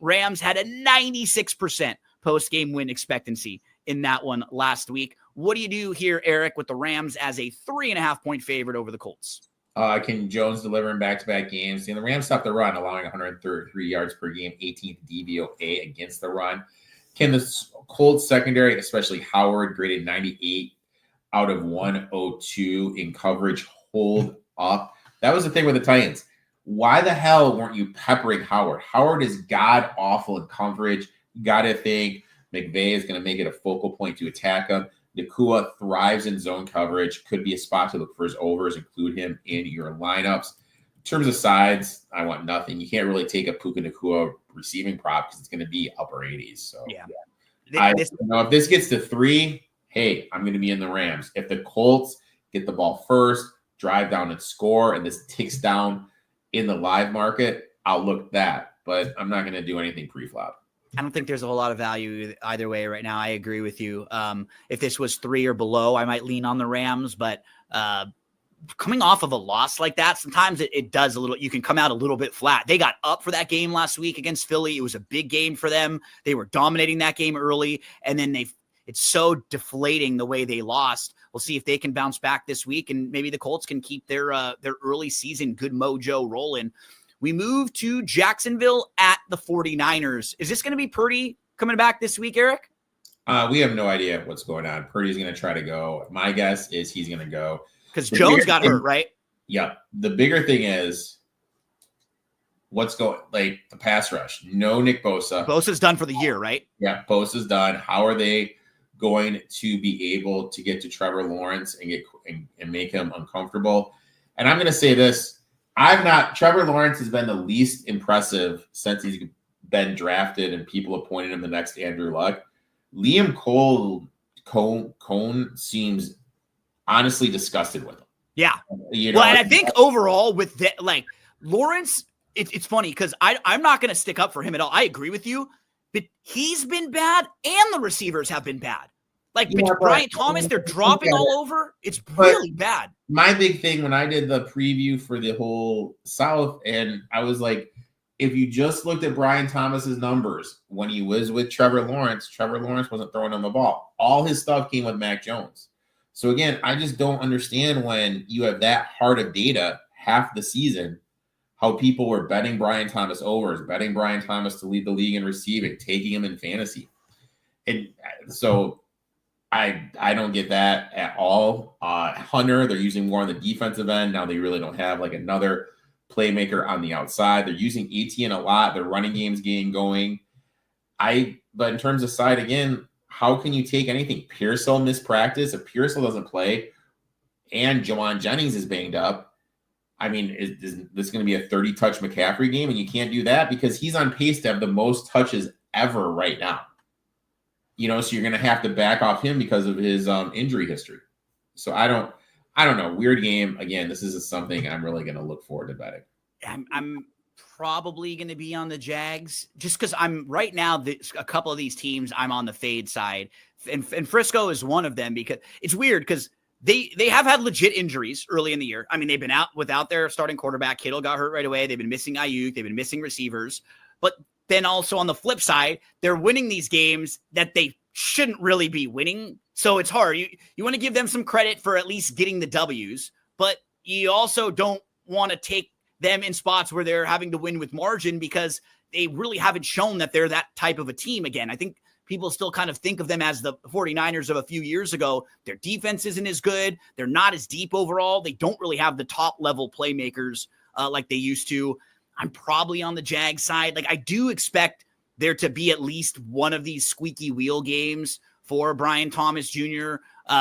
Rams had a 96% post-game win expectancy in that one last week. What do you do here, Eric, with the Rams as a 3.5-point favorite over the Colts? Can Jones deliver in back-to-back games? And the Rams stopped the run, allowing 133 yards per game, 18th DVOA against the run. Can the Colts secondary, especially Howard, graded 98 out of 102 in coverage, hold up? That was the thing with the Titans. Why the hell weren't you peppering Howard? Howard is god-awful in coverage. You got to think McVay is going to make it a focal point to attack him. Nakua thrives in zone coverage. Could be a spot to look for his overs. Include him in your lineups. In terms of sides, I want nothing. You can't really take a Puka Nakua receiving prop because it's going to be upper 80s. So yeah. If this gets to 3, hey, I'm going to be in the Rams. If the Colts get the ball first, drive down and score, and this ticks down in the live market, I'll look that. But I'm not going to do anything pre-flop. I don't think there's a whole lot of value either way right now. I agree with you. If this was 3 or below, I might lean on the Rams, but coming off of a loss like that, sometimes it does a little, you can come out a little bit flat. They got up for that game last week against Philly. It was a big game for them. They were dominating that game early, and then it's so deflating the way they lost. We'll see if they can bounce back this week, and maybe the Colts can keep their early season good mojo rolling. We move to Jacksonville at the 49ers. Is this going to be Purdy coming back this week, Eric? We have no idea what's going on. Purdy's going to try to go. My guess is he's going to go. Because Jones got hurt, right? Yeah. The bigger thing is what's going, like the pass rush. No Nick Bosa. Bosa's done for the year, right? Yeah, Bosa's done. How are they going to be able to get to Trevor Lawrence and make him uncomfortable? And I'm going to say this. Trevor Lawrence has been the least impressive since he's been drafted and people appointed him the next Andrew Luck. Liam Cone seems honestly disgusted with him. Yeah. And I think overall with that, like Lawrence, it's funny because I'm not going to stick up for him at all. I agree with you, but he's been bad and the receivers have been bad. Like Brian Thomas, they're dropping all over. It's really bad. My big thing when I did the preview for the whole South, and I was like, if you just looked at Brian Thomas's numbers when he was with Trevor Lawrence wasn't throwing him the ball. All his stuff came with Mac Jones. So again, I just don't understand when you have that hard of data half the season, how people were betting Brian Thomas overs, betting Brian Thomas to lead the league in receiving, taking him in fantasy. And so I don't get that at all. Hunter, they're using more on the defensive end. Now they really don't have like another playmaker on the outside. They're using Etienne a lot. Their running game's getting going. But in terms of side, again, how can you take anything? Pearsall missed practice. If Pearsall doesn't play and Jawan Jennings is banged up, I mean, is this going to be a 30-touch McCaffrey game? And you can't do that because he's on pace to have the most touches ever right now. So you're going to have to back off him because of his injury history. So I don't know. Weird game. Again, this is something I'm really going to look forward to betting. I'm probably going to be on the Jags just because I'm right now. A couple of these teams, I'm on the fade side, and Frisco is one of them because it's weird because they have had legit injuries early in the year. I mean, they've been out without their starting quarterback. Kittle got hurt right away. They've been missing Ayuk. They've been missing receivers, but then also on the flip side, they're winning these games that they shouldn't really be winning. So it's hard. You want to give them some credit for at least getting the W's, but you also don't want to take them in spots where they're having to win with margin because they really haven't shown that they're that type of a team again. I think people still kind of think of them as the 49ers of a few years ago. Their defense isn't as good. They're not as deep overall. They don't really have the top level playmakers like they used to. I'm probably on the Jag side. Like I do expect there to be at least one of these squeaky wheel games for Brian Thomas Jr.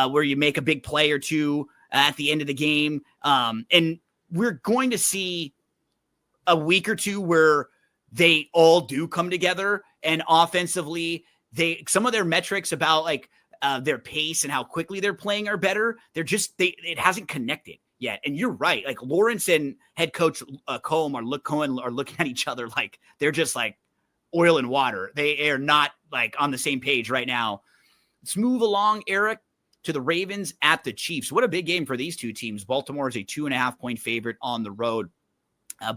Where you make a big play or two at the end of the game. And we're going to see a week or two where they all do come together and offensively some of their metrics about like their pace and how quickly they're playing are better. It hasn't connected yet. And you're right. Like Lawrence and head coach Cohen are looking at each other like they're just like oil and water. They are not like on the same page right now. Let's move along, Eric, to the Ravens at the Chiefs. What a big game for these two teams. Baltimore is a 2.5-point favorite on the road.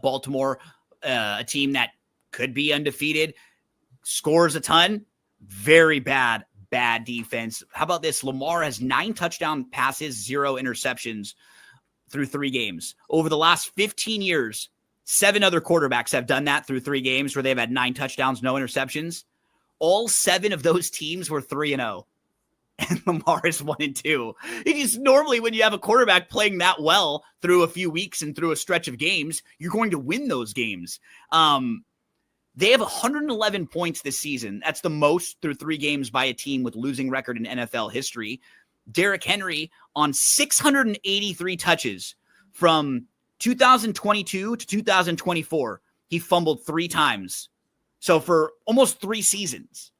Baltimore, a team that could be undefeated, scores a ton. Very bad bad defense. How about this? Lamar has 9 touchdown passes, 0 interceptions through 3 games. Over the last 15 years, 7 other quarterbacks have done that through 3 games where they've had 9 touchdowns, no interceptions. All 7 of those teams were 3-0. And Lamar is 1-2. It is normally when you have a quarterback playing that well through a few weeks and through a stretch of games, you're going to win those games. They have 111 points this season. That's the most through 3 games by a team with losing record in NFL history. Derrick Henry on 683 touches from 2022 to 2024. He fumbled 3 times. So for almost 3 seasons.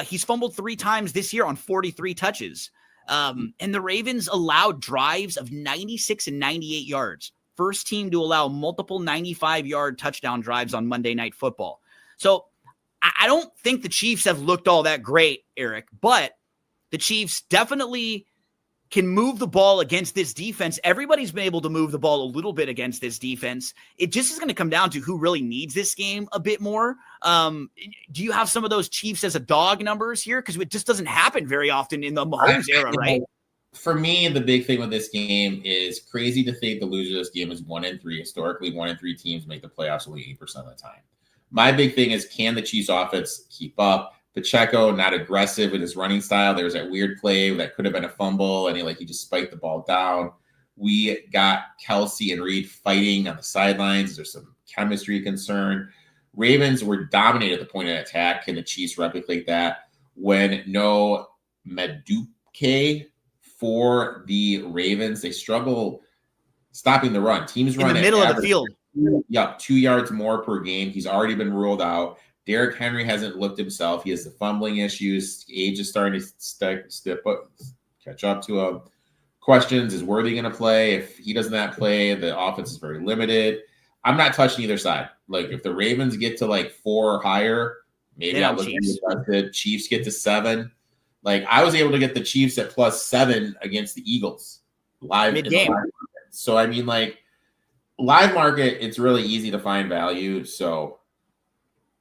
He's fumbled 3 times this year on 43 touches. And the Ravens allowed drives of 96 and 98 yards. First team to allow multiple 95-yard touchdown drives on Monday Night Football. So I don't think the Chiefs have looked all that great, Erik, but the Chiefs definitely can move the ball against this defense. Everybody's been able to move the ball a little bit against this defense. It just is going to come down to who really needs this game a bit more. Do you have some of those Chiefs as a dog numbers here? Because it just doesn't happen very often in the Mahomes era, right? For me, the big thing with this game is crazy to think the loser of this game is 1-3. Historically, 1-3 teams make the playoffs only 8% of the time. My big thing is, can the Chiefs offense keep up? Pacheco, not aggressive with his running style. There was that weird play that could have been a fumble, and he just spiked the ball down. We got Kelsey and Reed fighting on the sidelines. There's some chemistry concern. Ravens were dominated at the point of attack. Can the Chiefs replicate that? When no Madubuike for the Ravens, they struggle stopping the run. Teams run in the middle of the field. 2 yards more per game. He's already been ruled out. Derrick Henry hasn't looked himself. He has the fumbling issues. Age is starting to catch up to him. Questions, is Worthy going to play? If he does not play, the offense is very limited. I'm not touching either side. If the Ravens get to 4 or higher, maybe I'll look at the Chiefs get to 7. I was able to get the Chiefs at +7 against the Eagles live mid-game. So, live market, it's really easy to find value. So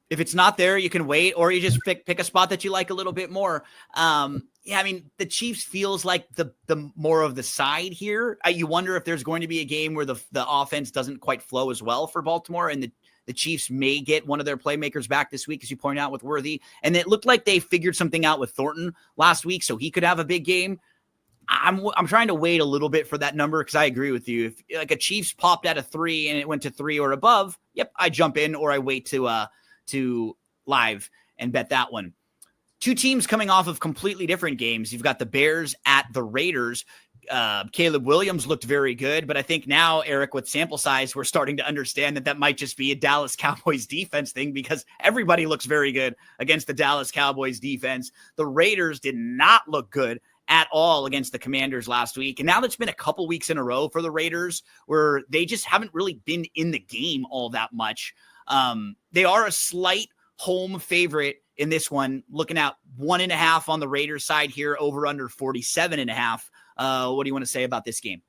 if it's not there, you can wait, or you just pick a spot that you like a little bit more. The Chiefs feels like the more of the side here. You wonder if there's going to be a game where the offense doesn't quite flow as well for Baltimore, and the Chiefs may get one of their playmakers back this week, as you point out with Worthy. And it looked like they figured something out with Thornton last week, so he could have a big game. I'm trying to wait a little bit for that number, because I agree with you. If a Chiefs popped at a 3 and it went to 3 or above, yep, I jump in, or I wait to live and bet that one. 2 teams coming off of completely different games. You've got the Bears at the Raiders. Caleb Williams looked very good, but I think now, Erik, with sample size, we're starting to understand that might just be a Dallas Cowboys defense thing, because everybody looks very good against the Dallas Cowboys defense. The Raiders did not look good at all against the Commanders last week. And now that's been a couple weeks in a row for the Raiders where they just haven't really been in the game all that much. They are a slight home favorite in this one, looking at 1.5 on the Raiders side here, over under 47.5. What do you want to say about this game?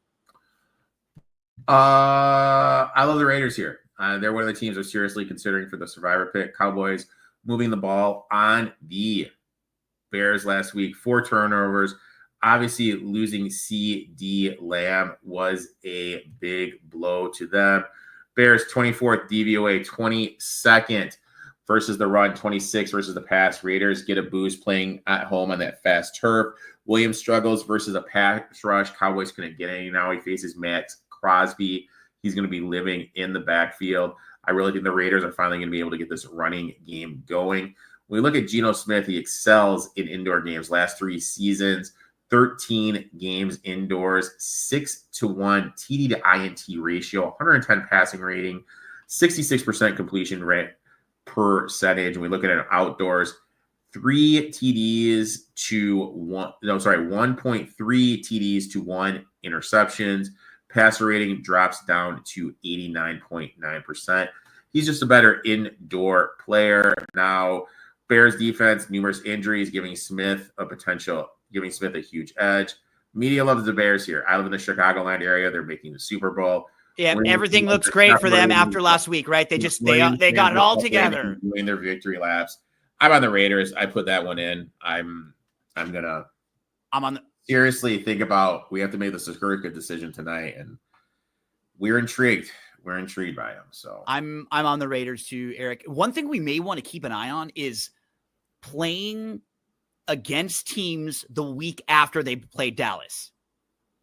I love the Raiders here. They're one of the teams I'm seriously considering for the survivor pick. Cowboys moving the ball on the Bears last week, 4 turnovers. Obviously, losing C.D. Lamb was a big blow to them. Bears 24th DVOA, 22nd versus the run, 26th versus the pass. Raiders get a boost playing at home on that fast turf. Williams struggles versus a pass rush. Cowboys couldn't get any. Now he faces Max Crosby. He's going to be living in the backfield. I really think the Raiders are finally going to be able to get this running game going. When we look at Gino Smith, he excels in indoor games. Last 3 seasons, 13 games indoors, 6-1 TD to INT ratio, 110 passing rating, 66% completion rate percentage. And we look at it outdoors, 1.3 TDs to 1 interceptions. Passer rating drops down to 89.9%. He's just a better indoor player. Now, Bears defense, numerous injuries, giving Smith a huge edge. Media loves the Bears here. I live in the Chicagoland area. They're making the Super Bowl. Yeah, everything looks great for them after last week, right? They got it all together. Doing their victory laps. I'm on the Raiders. I put that one in. I'm I'm gonna on seriously think about. We have to make the Sakura decision tonight, and we're intrigued. We're intrigued by him. So I'm on the Raiders too, Eric. One thing we may want to keep an eye on is playing against teams the week after they played Dallas,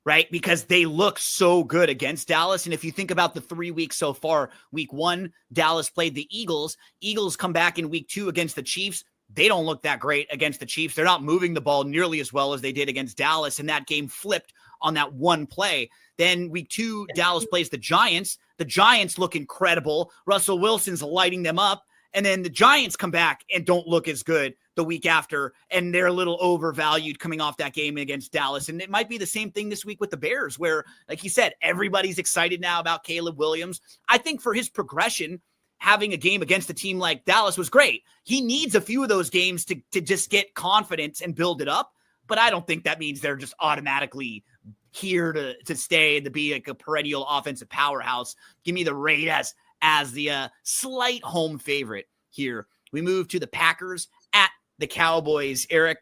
right? Because they look so good against Dallas. And if you think about the 3 weeks so far, week 1, Dallas played the Eagles. Eagles come back in week 2 against the Chiefs. They don't look that great against the Chiefs. They're not moving the ball nearly as well as they did against Dallas. And that game flipped on that one play. Then week 2, Dallas plays the Giants. The Giants look incredible. Russell Wilson's lighting them up. And then the Giants come back and don't look as good the week after, and they're a little overvalued coming off that game against Dallas. And it might be the same thing this week with the Bears, where, like you said, everybody's excited now about Caleb Williams. I think for his progression, having a game against a team like Dallas was great. He needs a few of those games to just get confidence and build it up. But I don't think that means they're just automatically here to stay and to be like a perennial offensive powerhouse. Give me the Raiders as the slight home favorite here. We move to the Packers at the Cowboys. Eric,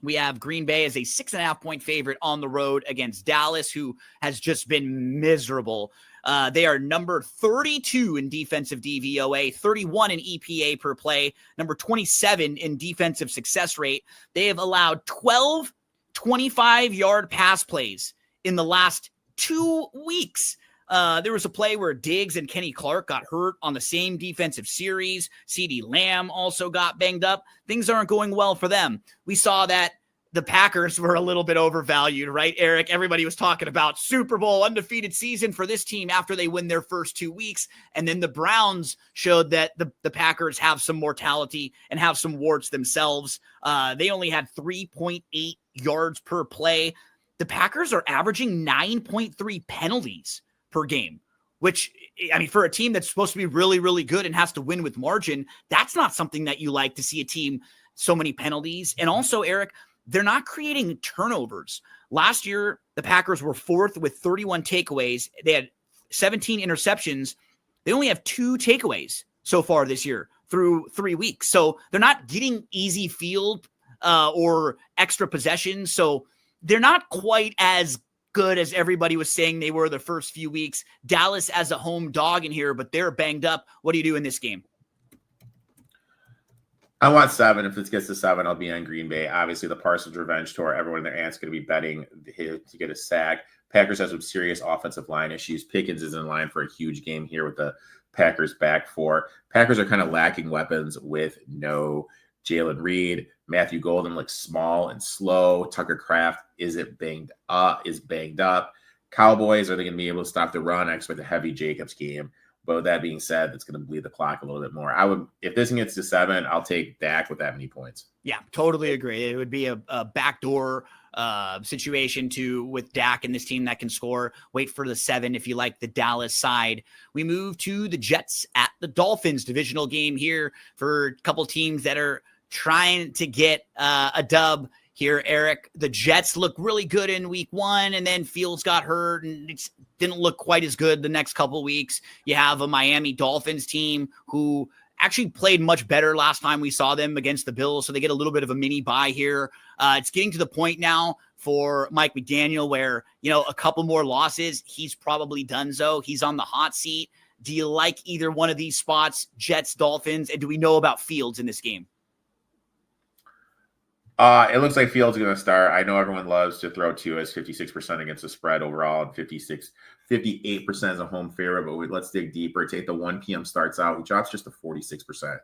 we have Green Bay as a 6.5-point favorite on the road against Dallas, who has just been miserable. They are number 32 in defensive DVOA, 31 in EPA per play, number 27 in defensive success rate. They have allowed 12 25-yard pass plays in the last 2 weeks. There was a play where Diggs and Kenny Clark got hurt on the same defensive series. CeeDee Lamb also got banged up. Things aren't going well for them. We saw that the Packers were a little bit overvalued, right, Eric? Everybody was talking about Super Bowl undefeated season for this team after they win their first 2 weeks. And then the Browns showed that the Packers have some mortality and have some warts themselves. They only had 3.8 yards per play. The Packers are averaging 9.3 penalties per game, which, I mean, for a team that's supposed to be really, really good and has to win with margin, that's not something that you like to see a team so many penalties. And also, Eric, they're not creating turnovers. Last year, the Packers were 4th with 31 takeaways. They had 17 interceptions. They only have 2 takeaways so far this year through 3 weeks. So they're not getting easy field or extra possessions. So they're not quite as good as everybody was saying they were the first few weeks. Dallas as a home dog in here, but they're banged up. What do you do in this game? I want 7. If this gets to 7, I'll be on Green Bay. Obviously, the Parsons revenge tour. Everyone in their aunt's going to be betting to get a sack. Packers have some serious offensive line issues. Pickens is in line for a huge game here with the Packers back 4. Packers are kind of lacking weapons with no Jalen Reed. Matthew Golden looks small and slow. Tucker Kraft is banged up. Cowboys, are they going to be able to stop the run? I expect a heavy Jacobs game. But with that being said, it's going to bleed the clock a little bit more. If this gets to 7, I'll take Dak with that many points. Yeah, totally agree. It would be a backdoor situation with Dak and this team that can score. Wait for the 7 if you like the Dallas side. We move to the Jets at the Dolphins, divisional game here for a couple teams that are trying to get a dub here, Eric. The Jets look really good in week 1, and then Fields got hurt, and it didn't look quite as good the next couple weeks. You have a Miami Dolphins team who actually played much better last time we saw them against the Bills, so they get a little bit of a mini bye here. It's getting to the point now for Mike McDaniel where, a couple more losses, he's probably done so. He's on the hot seat. Do you like either one of these spots, Jets, Dolphins, and do we know about Fields in this game? It looks like Fields is going to start. I know everyone loves to throw Tua as 56% against the spread overall and 58% as a home favorite, but let's dig deeper. Take the 1 p.m. starts out. He drops just to 46%.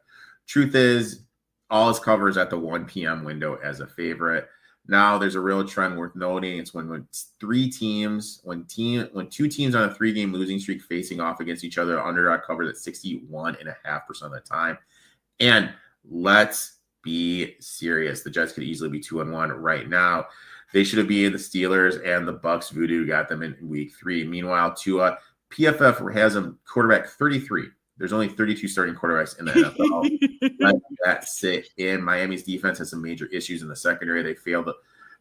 Truth is, all his covers at the 1 p.m. window as a favorite. Now, there's a real trend worth noting. It's when 2 teams on a 3-game losing streak facing off against each other, underdog covers at 61.5% of the time. And let's be serious. The Jets could easily be 2-1 right now. They should have been the Steelers and the Bucks voodoo got them in week 3. Meanwhile, Tua, PFF has him quarterback 33. There's only 32 starting quarterbacks in the NFL. Let that sit in. Miami's defense has some major issues in the secondary. They failed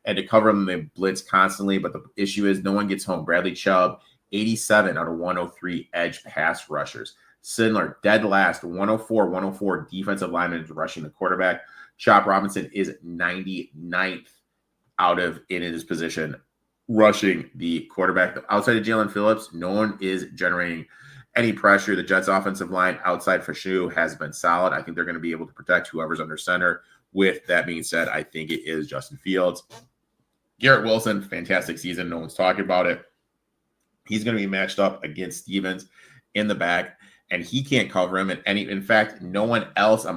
to cover them. They blitz constantly, but the issue is no one gets home. Bradley Chubb, 87 out of 103 edge pass rushers. Sindler, dead last, 104 defensive linemen rushing the quarterback. Chop Robinson is 99th in his position rushing the quarterback. Outside of Jalen Phillips, no one is generating any pressure. The Jets offensive line outside Fashu has been solid. I think they're going to be able to protect whoever's under center. With that being said, I think it is Justin Fields. Garrett Wilson, fantastic season. No one's talking about it. He's going to be matched up against Stevens in the back, and he can't cover him. In fact, no one else on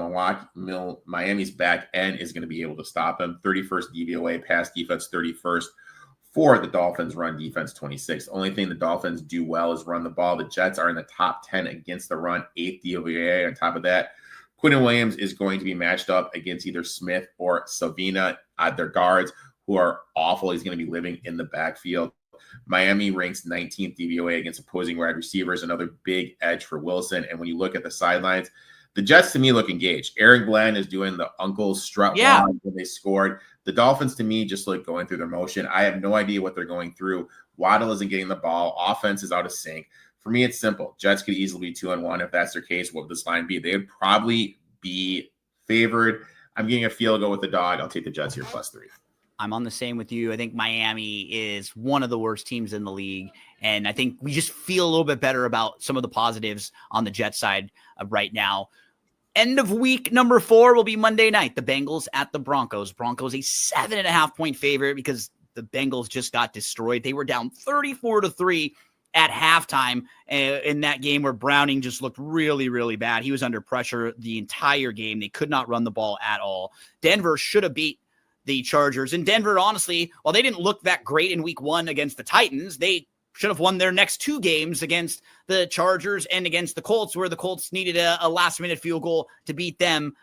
Miami's back end is going to be able to stop him. 31st DVOA, pass defense 31st. For the Dolphins, run defense 26th. The only thing the Dolphins do well is run the ball. The Jets are in the top 10 against the run, 8th DVOA. On top of that, Quinnen Williams is going to be matched up against either Smith or Savina at their guards, who are awful. He's going to be living in the backfield. Miami ranks 19th DVOA against opposing wide receivers, another big edge for Wilson. And when you look at the sidelines, the Jets to me look engaged. Aaron Glenn is doing the uncle strut walk when they scored. The Dolphins to me just look going through their motion. I have no idea what they're going through. Waddle isn't getting the ball. Offense is out of sync. For me, it's simple. Jets could easily be 2-1. If that's their case, what would this line be? They would probably be favored. I'm getting a field goal with the dog. I'll take the Jets here +3. I'm on the same with you. I think Miami is one of the worst teams in the league. And I think we just feel a little bit better about some of the positives on the Jets side right now. End of week number 4 will be Monday night. The Bengals at the Broncos. Broncos a 7.5-point favorite because the Bengals just got destroyed. They were down 34-3 at halftime in that game where Browning just looked really, really bad. He was under pressure the entire game. They could not run the ball at all. Denver should have beat the Chargers. And Denver, honestly, while they didn't look that great in week 1 against the Titans, they should have won their next 2 games against the Chargers and against the Colts, where the Colts needed a last-minute field goal to beat them.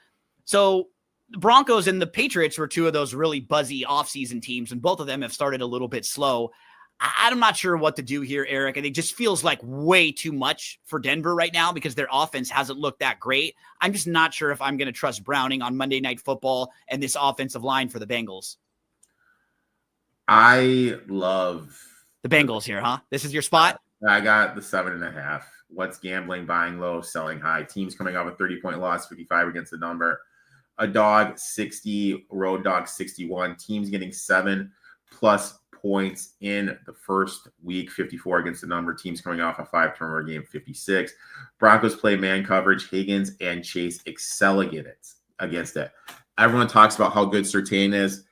So the Broncos and the Patriots were 2 of those really buzzy offseason teams, and both of them have started a little bit slow. I'm not sure what to do here, Eric. And it just feels like way too much for Denver right now because their offense hasn't looked that great. I'm just not sure if I'm going to trust Browning on Monday Night Football and this offensive line for the Bengals. I love the Bengals here, huh? This is your spot? I got the 7.5. What's gambling, buying low, selling high. Teams coming off a 30-point loss, 55 against the number. A dog, 60. Road dog, 61. Teams getting 7+ points in the first week, 54 against the number. Teams coming off a 5-turnover game, 56. Broncos play man coverage. Higgins and Chase excel against it. Everyone talks about how good Surtain is.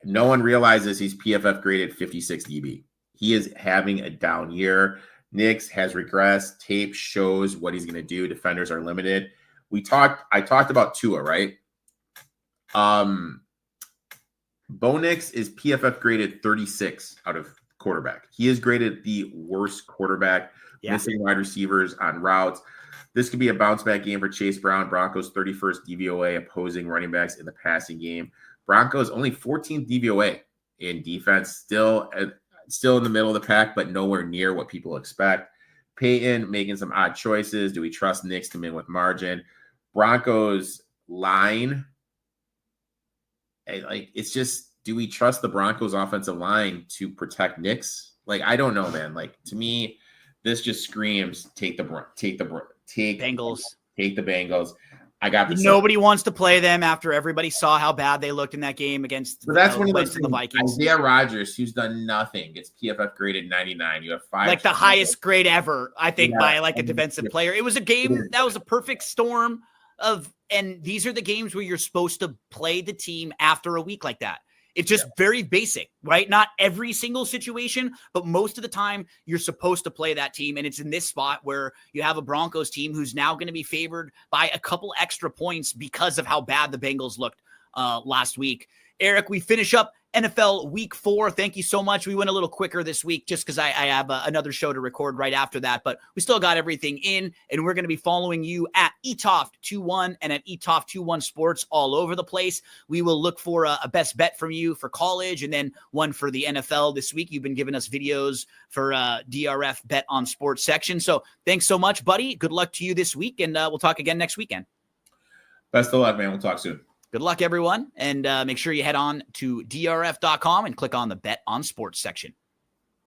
No one realizes he's PFF graded 56 DB. He is having a down year. Nix has regressed. Tape shows what he's going to do. Defenders are limited. I talked about Tua, right? Bo Nix is PFF graded 36 out of quarterback. He is graded the worst quarterback, missing wide receivers on routes. This could be a bounce back game for Chase Brown. Broncos 31st DVOA opposing running backs in the passing game. Broncos only 14th DVOA in defense, still in the middle of the pack, but nowhere near what people expect. Peyton making some odd choices. Do we trust Nix to win with margin? Broncos line. It's just, do we trust the Broncos offensive line to protect Nix? I don't know, man. To me, this just screams take the Bengals. Take the Bengals. I got the Nobody wants to play them after everybody saw how bad they looked in that game against that's one of the Vikings. Isaiah Rodgers, who's done nothing, gets PFF graded 99. You have 5, the highest grade ever, I think, by a defensive player. It was a game that was a perfect storm and these are the games where you're supposed to play the team after a week like that. It's just very basic, right? Not every single situation, but most of the time you're supposed to play that team. And it's in this spot where you have a Broncos team who's now going to be favored by a couple extra points because of how bad the Bengals looked last week. Eric, we finish up NFL Week 4. Thank you so much. We went a little quicker this week just because I have another show to record right after that, but we still got everything in, and we're going to be following you at ETOF21 and at ETOF21 Sports all over the place. We will look for a best bet from you for college and then one for the NFL this week. You've been giving us videos for DRF Bet on Sports section. So thanks so much, buddy. Good luck to you this week, and we'll talk again next weekend. Best of luck, man. We'll talk soon. Good luck, everyone, and make sure you head on to drf.com and click on the Bet on Sports section.